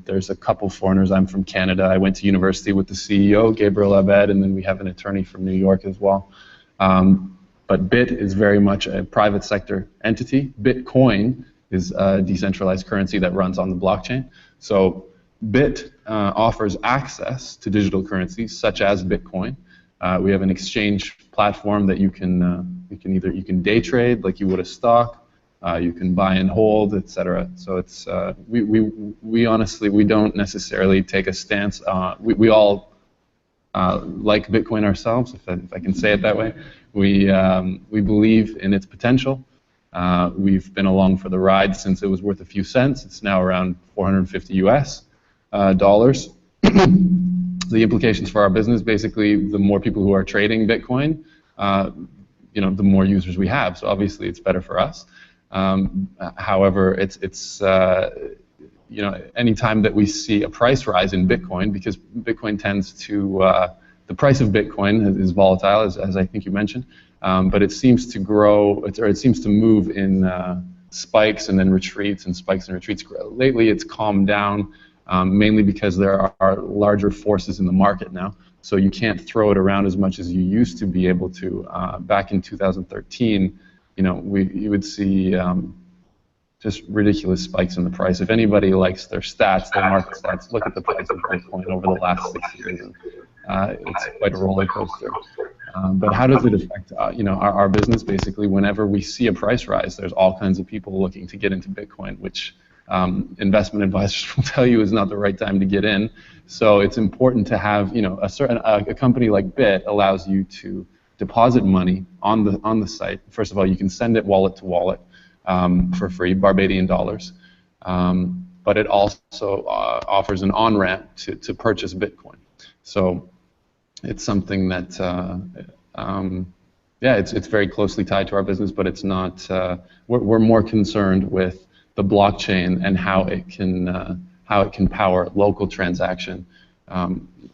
There's a couple foreigners. I'm from Canada. I went to university with the CEO, Gabriel Abed, and then we have an attorney from New York as well. But BIT is very much a private sector entity. Bitcoin is a decentralized currency that runs on the blockchain. So BIT offers access to digital currencies such as Bitcoin. We have an exchange platform that you can day trade like you would a stock. You can buy and hold, etc. So it's we honestly don't necessarily take a stance. We all like Bitcoin ourselves, if I can say it that way. We believe in its potential. We've been along for the ride since it was worth a few cents. It's now around 450 US dollars. The implications for our business, basically, the more people who are trading Bitcoin, the more users we have. So obviously, it's better for us. However, it's any time that we see a price rise in Bitcoin, because Bitcoin tends to the price of Bitcoin is volatile, as I think you mentioned, but it seems to grow, or it seems to move in spikes and then retreats and spikes and retreats. Lately, it's calmed down. Mainly because there are larger forces in the market now, so you can't throw it around as much as you used to be able to. Back in 2013, you would see just ridiculous spikes in the price. If anybody likes their stats, their market stats, look at the price of Bitcoin over the last 6 years. And, it's quite a roller coaster. But how does it affect our business? Basically, whenever we see a price rise, there's all kinds of people looking to get into Bitcoin, which investment advisors will tell you is not the right time to get in. So it's important to have, a company like BIT allows you to deposit money on the site. First of all, you can send it wallet to wallet for free, Barbadian dollars. But it also offers an on-ramp to purchase Bitcoin. So it's something that, it's very closely tied to our business, but it's not. We're more concerned with the blockchain and how it can power local transaction,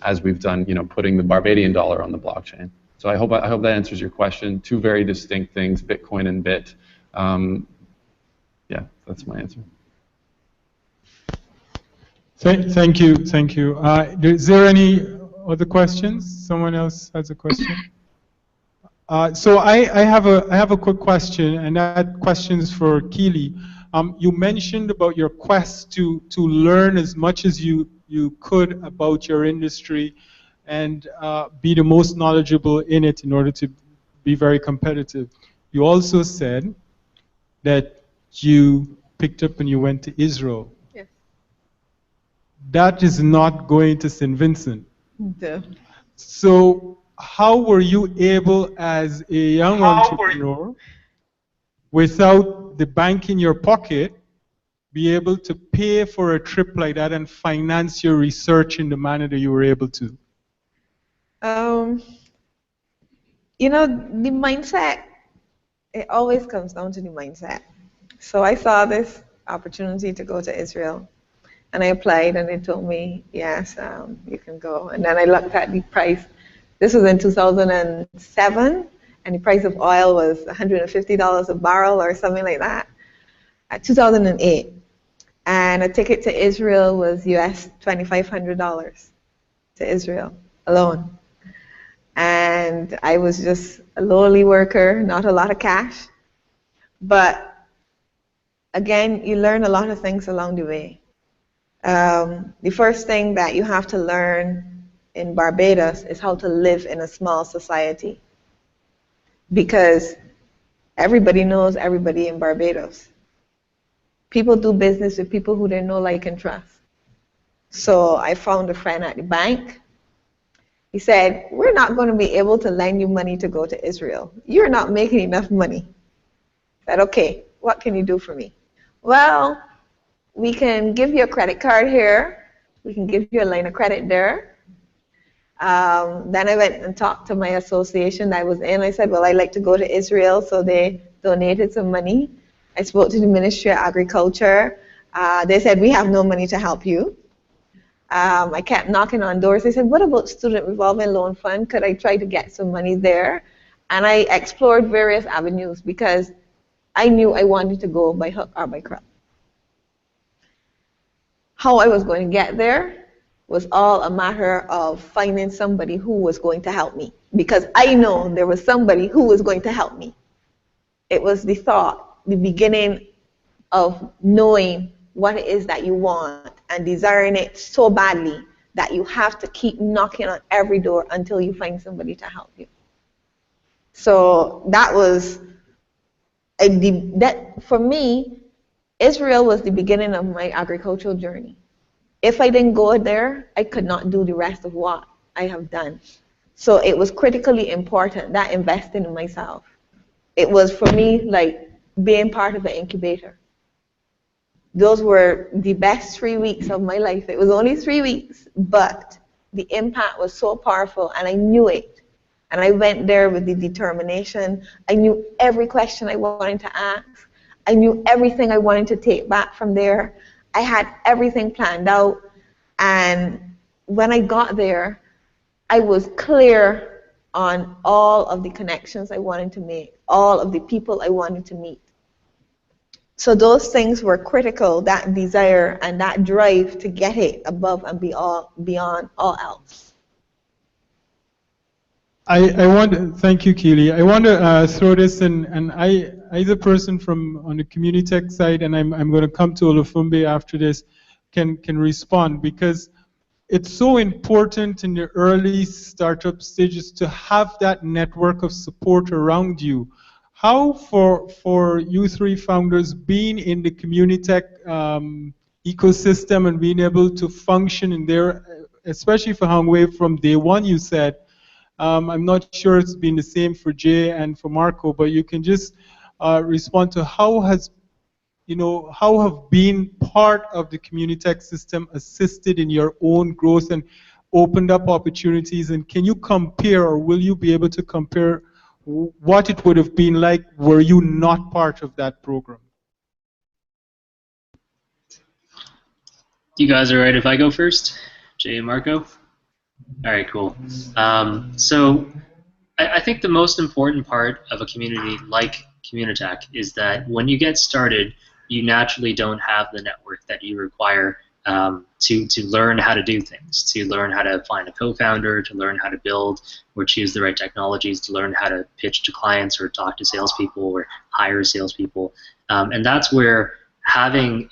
as we've done, putting the Barbadian dollar on the blockchain. So I hope that answers your question. Two very distinct things, Bitcoin and BIT. That's my answer. Thank you. Is there any other questions? Someone else has a question? So I have a quick question, and that question is for Keely. You mentioned about your quest to learn as much as you could about your industry and be the most knowledgeable in it in order to be very competitive. You also said that you picked up and you went to Israel. Yes. That is not going to St. Vincent. No. So how were you able, as a young entrepreneur, without the bank in your pocket, be able to pay for a trip like that and finance your research in the manner that you were able to? The mindset, it always comes down to the mindset. So I saw this opportunity to go to Israel, and I applied, and they told me, yes, you can go. And then I looked at the price. This was in 2007, and the price of oil was $150 a barrel or something like that at 2008. And a ticket to Israel was US $2,500 to Israel alone. And I was just a lowly worker, not a lot of cash. But again, you learn a lot of things along the way. The first thing that you have to learn in Barbados is how to live in a small society, because everybody knows everybody in Barbados. People do business with people who they know, like, and trust. So I found a friend at the bank. He said, we're not going to be able to lend you money to go to Israel. You're not making enough money. I said, okay, what can you do for me? Well, we can give you a credit card here. We can give you a line of credit there. Then I went and talked to my association that I was in. I said, well, I'd like to go to Israel, so they donated some money. I spoke to the Ministry of Agriculture. They said, we have no money to help you. I kept knocking on doors. I said, what about Student Revolving Loan Fund? Could I try to get some money there? And I explored various avenues because I knew I wanted to go by hook or by crook. How I was going to get there was all a matter of finding somebody who was going to help me, because I know there was somebody who was going to help me. It was the thought, the beginning of knowing what it is that you want and desiring it so badly that you have to keep knocking on every door until you find somebody to help you. So that was, for me, Israel was the beginning of my agricultural journey. If I didn't go there, I could not do the rest of what I have done. So it was critically important that investing in myself. It was for me like being part of an incubator. Those were the best 3 weeks of my life. It was only 3 weeks, but the impact was so powerful and I knew it. And I went there with the determination. I knew every question I wanted to ask. I knew everything I wanted to take back from there. I had everything planned out, and when I got there, I was clear on all of the connections I wanted to make, all of the people I wanted to meet. So those things were critical, that desire and that drive to get it above and beyond all else. I want to thank you, Keely. I want to throw this in, and I, the person from on the community tech side, and I'm going to come to Olufumbi after this, can respond, because it's so important in the early startup stages to have that network of support around you. How for you three founders being in the community tech ecosystem and being able to function in there, especially for Hongwei from day one, you said. I'm not sure it's been the same for Jay and for Marco, but you can just respond to how have being part of the community tech system assisted in your own growth and opened up opportunities, and can you compare, or will you be able to compare what it would have been like were you not part of that program? You guys are right if I go first? Jay and Marco? All right, cool. So I think the most important part of a community like Communitech is that when you get started, you naturally don't have the network that you require to learn how to do things, to learn how to find a co-founder, to learn how to build or choose the right technologies, to learn how to pitch to clients or talk to salespeople or hire salespeople. And that's where having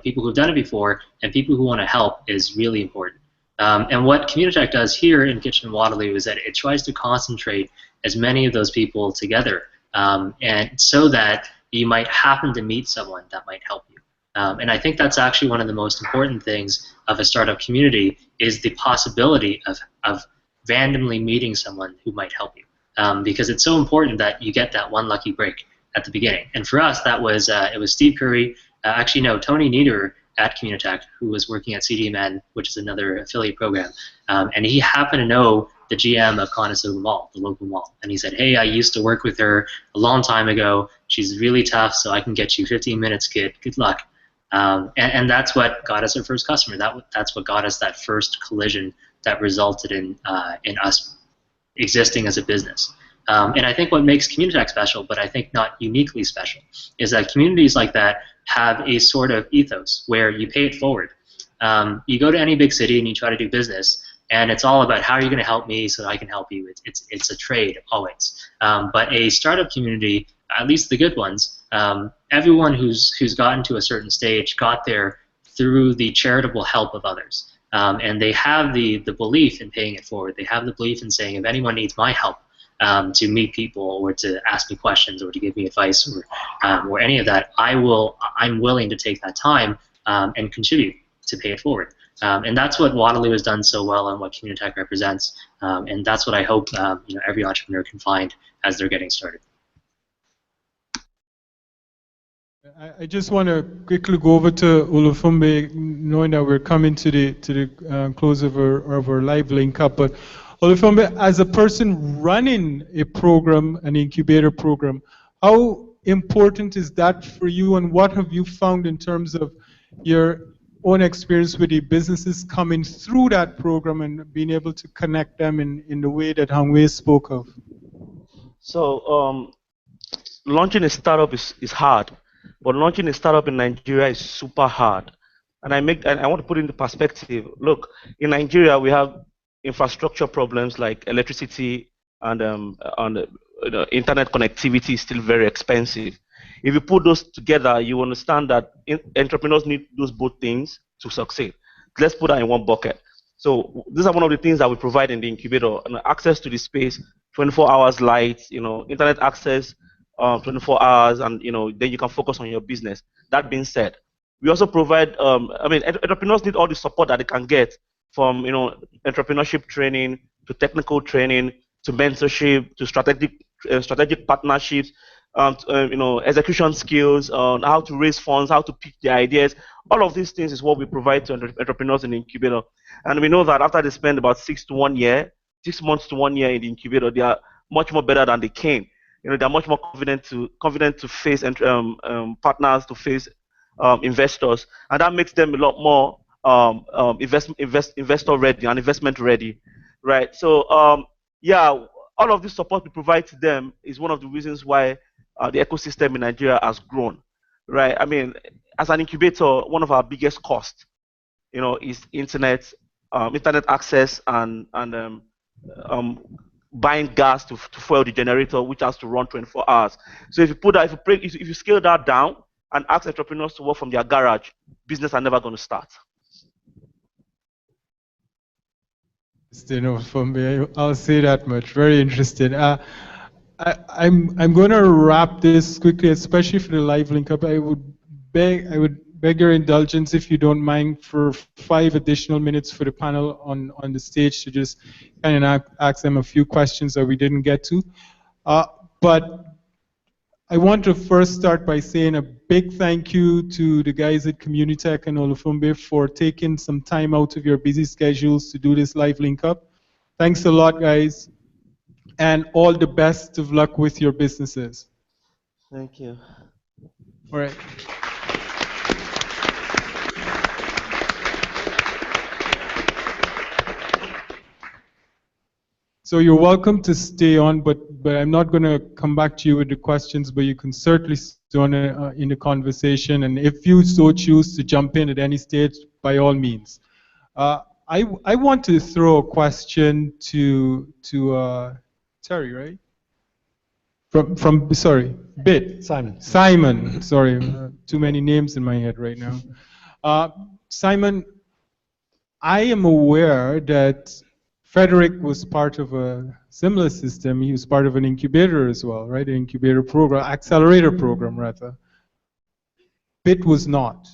people who've done it before and people who want to help is really important. And what Communitech does here in Kitchener-Waterloo is that it tries to concentrate as many of those people together, and so that you might happen to meet someone that might help you. And I think that's actually one of the most important things of a startup community is the possibility of randomly meeting someone who might help you, because it's so important that you get that one lucky break at the beginning. And for us, that was it was Steve Curry, actually no, Tony Nieder at Communitech, who was working at CDMN, which is another affiliate program, and he happened to know the GM of Conestoga Mall, the local mall, and he said, hey, I used to work with her a long time ago. She's really tough, so I can get you 15 minutes, kid. Good luck. And that's what got us our first customer. That's what got us that first collision that resulted in us existing as a business. And I think what makes Communitech special, but I think not uniquely special, is that communities like that have a sort of ethos where you pay it forward. You go to any big city and you try to do business, and it's all about how are you going to help me so I can help you. It's a trade always. But a startup community, at least the good ones, everyone who's gotten to a certain stage got there through the charitable help of others. And they have the belief in paying it forward. They have the belief in saying, if anyone needs my help to meet people or to ask me questions or to give me advice or any of that, I'm willing to take that time and contribute to pay it forward. And that's what Waterloo has done so well and what Communitech represents. And that's what I hope every entrepreneur can find as they're getting started. I just want to quickly go over to Olufumbe, knowing that we're coming to the close of our live link up. But Olufumbe, as a person running a program, an incubator program, how important is that for you, and what have you found in terms of your own experience with the businesses coming through that program and being able to connect them in the way that Hang Wei spoke of? So launching a startup is hard, but launching a startup in Nigeria is super hard. And I want to put it into perspective. Look, in Nigeria we have infrastructure problems like electricity and internet connectivity is still very expensive. If you put those together, you understand that entrepreneurs need those both things to succeed. Let's put that in one bucket. So these are one of the things that we provide in the incubator: access to the space, 24 hours light, internet access, 24 hours, and then you can focus on your business. That being said, we also provide. Entrepreneurs need all the support that they can get, from entrepreneurship training to technical training to mentorship to strategic partnerships, execution skills on how to raise funds, how to pitch the ideas. All of these things is what we provide to entrepreneurs in the incubator. And we know that after they spend about 6 months to 1 year in the incubator, they are much more better than they came. They're much more confident to face partners, to face investors, and that makes them a lot more investor ready and investment ready, right? So all of this support we provide to them is one of the reasons why the ecosystem in Nigeria has grown, right? I mean, as an incubator, one of our biggest costs, is internet access and buying gas to fuel the generator, which has to run 24 hours. So if you scale that down and ask entrepreneurs to work from their garage, business are never going to start. I'll say that much. Very interesting. I'm going to wrap this quickly, especially for the live link up. I would beg your indulgence, if you don't mind, for 5 additional minutes for the panel on the stage to just kind of ask them a few questions that we didn't get to. But I want to first start by saying a big thank you to the guys at Communitech and Olufumbe for taking some time out of your busy schedules to do this live link up. Thanks a lot, guys, and all the best of luck with your businesses. Thank you. All right. So you're welcome to stay on, but I'm not going to come back to you with the questions, but you can certainly stay on in the conversation, and if you so choose to jump in at any stage, by all means. I want to throw a question to Terry, right? Sorry, BIT. Simon, sorry, too many names in my head right now. Simon, I am aware that Frederick was part of a similar system. He was part of an incubator as well, right? An incubator program, accelerator program rather. BIT was not.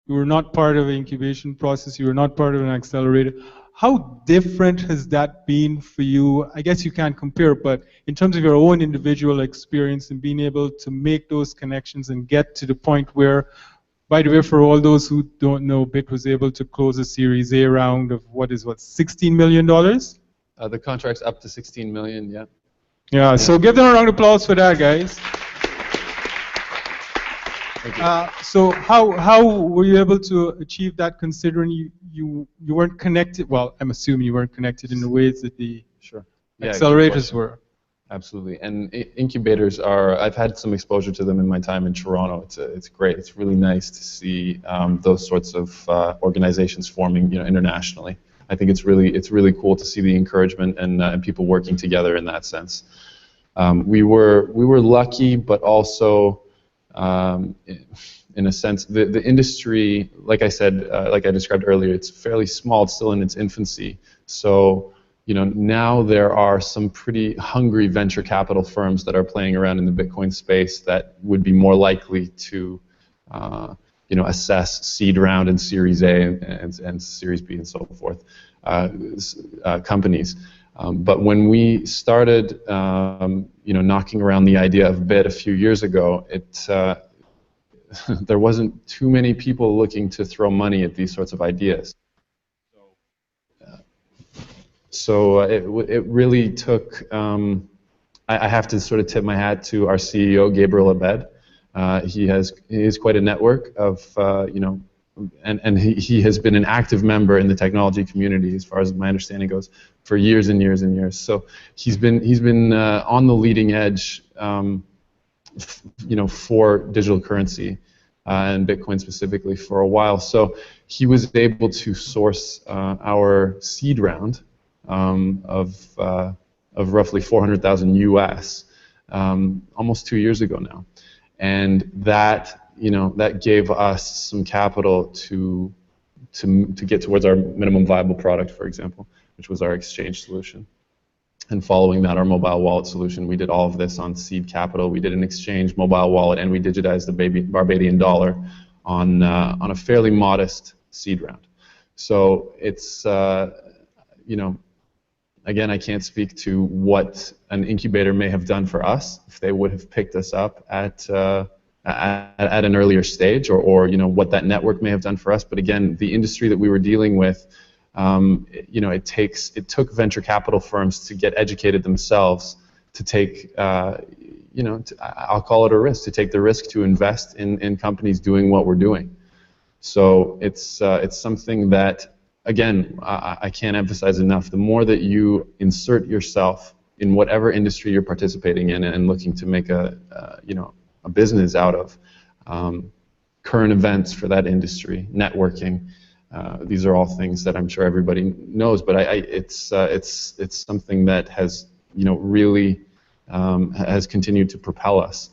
You were not part of an incubation process. You were not part of an accelerator. How different has that been for you? I guess you can't compare, but in terms of your own individual experience and being able to make those connections and get to the point where, by the way, for all those who don't know, BIT was able to close a Series A round of $16 million? The contract's up to 16 million, yeah. Yeah, so give them a round of applause for that, guys. So how were you able to achieve that, considering you weren't connected? Well, I'm assuming you weren't connected in the ways that the accelerators were. Absolutely, and incubators are, I've had some exposure to them in my time in Toronto. It's great. It's really nice to see those sorts of organizations forming, internationally. I think it's really cool to see the encouragement and people working together in that sense. We were lucky, but also in a sense, the industry, like I said, like I described earlier, it's fairly small. It's still in its infancy. So now there are some pretty hungry venture capital firms that are playing around in the Bitcoin space that would be more likely to, assess seed round and Series A and Series B and so forth companies. But when we started, knocking around the idea of BIT a few years ago, there wasn't too many people looking to throw money at these sorts of ideas. So it really took. I have to sort of tip my hat to our CEO, Gabriel Abed. He is quite a network of and he has been an active member in the technology community, as far as my understanding goes, for years and years and years. So he's been on the leading edge, for digital currency and Bitcoin specifically for a while. So he was able to source our seed round of roughly 400,000 US almost 2 years ago now, and that gave us some capital to get towards our minimum viable product, for example, which was our exchange solution. And following that, our mobile wallet solution. We did all of this on seed capital. We did an exchange mobile wallet, and we digitized the Barbadian dollar on a fairly modest seed round. So it's again, I can't speak to what an incubator may have done for us if they would have picked us up at an earlier stage, or what that network may have done for us. But again, the industry that we were dealing with, it took venture capital firms to get educated themselves to take, I'll call it a risk, to take the risk to invest in companies doing what we're doing. So it's something that, again, I can't emphasize enough. The more that you insert yourself in whatever industry you're participating in and looking to make a business out of, current events for that industry, networking, these are all things that I'm sure everybody knows. But it's something that has really has continued to propel us.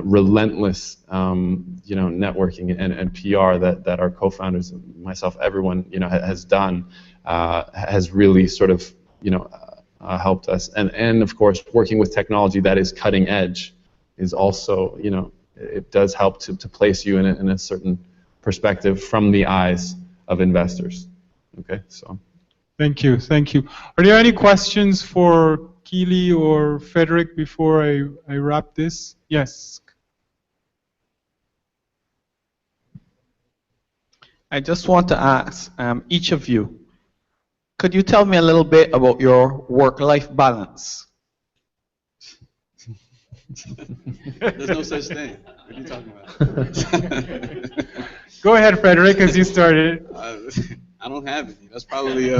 Relentless, networking and PR that our co-founders, myself, everyone, has done, has really sort of, helped us. And of course, working with technology that is cutting edge is also, it does help to place you in a certain perspective from the eyes of investors. Okay, so. Thank you. Are there any questions for Keely or Frederick before I wrap this? Yes. I just want to ask each of you, could you tell me a little bit about your work-life balance? There's no such thing. What are you talking about? Go ahead, Frederick, as you started. I don't have any. That's probably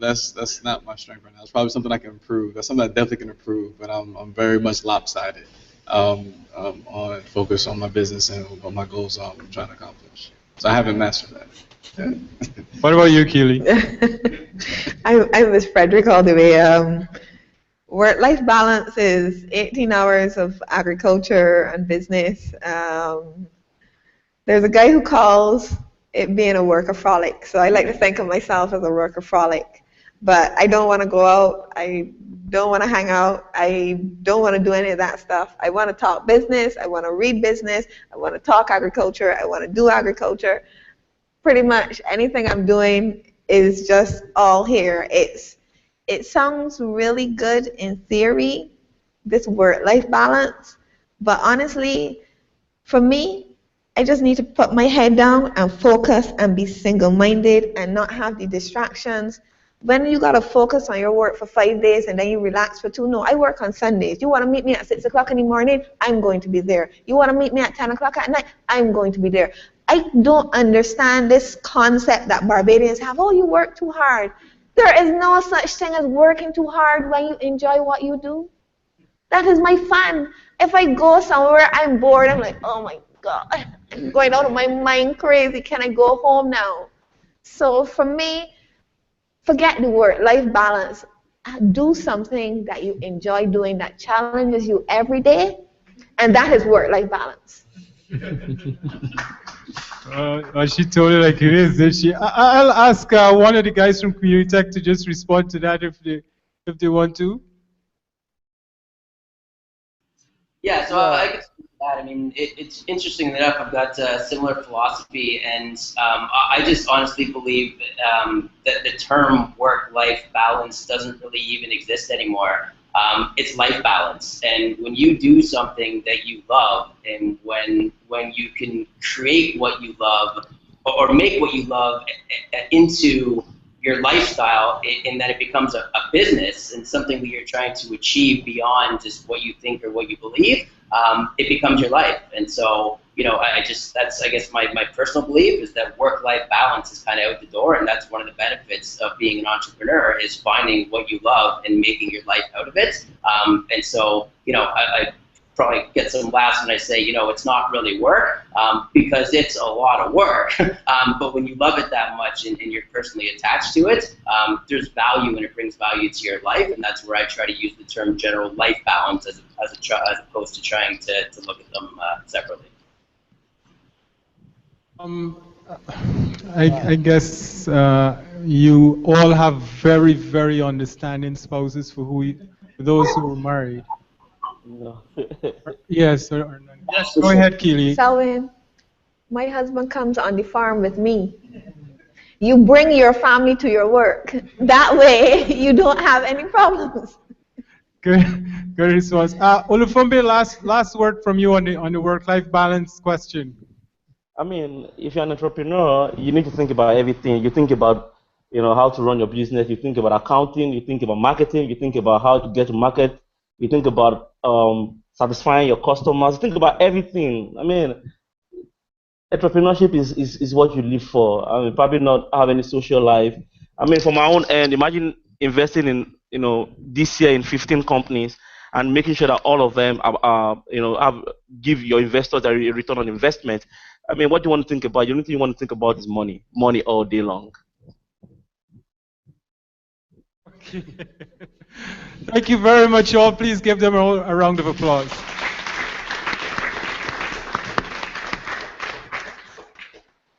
that's not my strength right now. It's probably something I can improve. That's something I definitely can improve. But I'm very much lopsided on focus on my business and what my goals are. I'm trying to accomplish. So I haven't mastered that. Yeah. What about you, Keely? I'm with Frederick all the way. Work-life balance is 18 hours of agriculture and business. There's a guy who calls it being a workaholic, so I like to think of myself as a workaholic. But I don't want to go out. I don't want to hang out. I don't want to do any of that stuff. I want to talk business. I want to read business. I want to talk agriculture. I want to do agriculture. Pretty much anything I'm doing is just all here. It sounds really good in theory, this work-life balance, but honestly, for me, I just need to put my head down and focus and be single-minded and not have the distractions. When you got to focus on your work for 5 days and then you relax for 2, no, I work on Sundays. You want to meet me at 6 o'clock in the morning, I'm going to be there. You want to meet me at 10 o'clock at night, I'm going to be there. I don't understand this concept that Barbadians have, oh, you work too hard. There is no such thing as working too hard when you enjoy what you do. That is my fun. If I go somewhere, I'm bored, I'm like, oh my God, I'm going out of my mind crazy. Can I go home now? So for me, forget the work-life balance. Do something that you enjoy doing that challenges you every day, and that is work-life balance. She told it like it is, did she? I'll ask one of the guys from Community Tech to just respond to that if they want to. Yeah, so I could speak to that. I mean, it's interesting enough. I've got a similar philosophy, and I just honestly believe that the term work-life balance doesn't really even exist anymore. it's life balance. And when you do something that you love, and when you can create what you love or make what you love into your lifestyle, in that it becomes a business and something that you're trying to achieve beyond just what you think or what you believe, it becomes your life. And so, you know, that's, I guess, my personal belief is that work-life balance is kind of out the door, and that's one of the benefits of being an entrepreneur, is finding what you love and making your life out of it. And so, you know, I probably get some laughs when I say, you know, it's not really work, because it's a lot of work. But when you love it that much and you're personally attached to it, there's value, and it brings value to your life. And that's where I try to use the term general life balance as opposed to trying to look at them separately. I guess you all have very, very understanding spouses for those who are married. No. Yes, yes. Go ahead, Keely. Selwyn, my husband comes on the farm with me. You bring your family to your work. That way, you don't have any problems. Good response. Olufumbi, last word from you on the work-life balance question. I mean, if you're an entrepreneur, you need to think about everything. You think about, you know, how to run your business. You think about accounting. You think about marketing. You think about how to get to market. You think about satisfying your customers. You think about everything. I mean, entrepreneurship is what you live for. I mean, probably not have any social life. I mean, from my own end, imagine investing in, you know, this year in 15 companies and making sure that all of them are you know, give your investors a return on investment. I mean, what do you want to think about? The only thing you want to think about is money all day long. Okay. Thank you very much, all. Please give them a round of applause.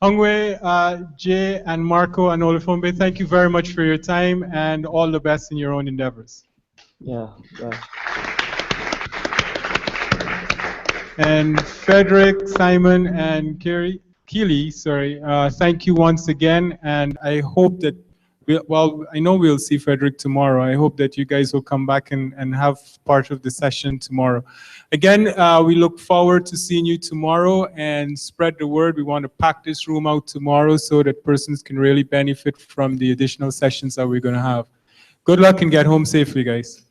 Hongwei, Jay, and Marco, and Olufumbi, thank you very much for your time, and all the best in your own endeavors. Yeah. And Frederick, Simon, and Keely, thank you once again, and I hope that, I know we'll see Frederick tomorrow. I hope that you guys will come back and have part of the session tomorrow. Again, we look forward to seeing you tomorrow, and spread the word. We want to pack this room out tomorrow so that persons can really benefit from the additional sessions that we're going to have. Good luck and get home safely, guys.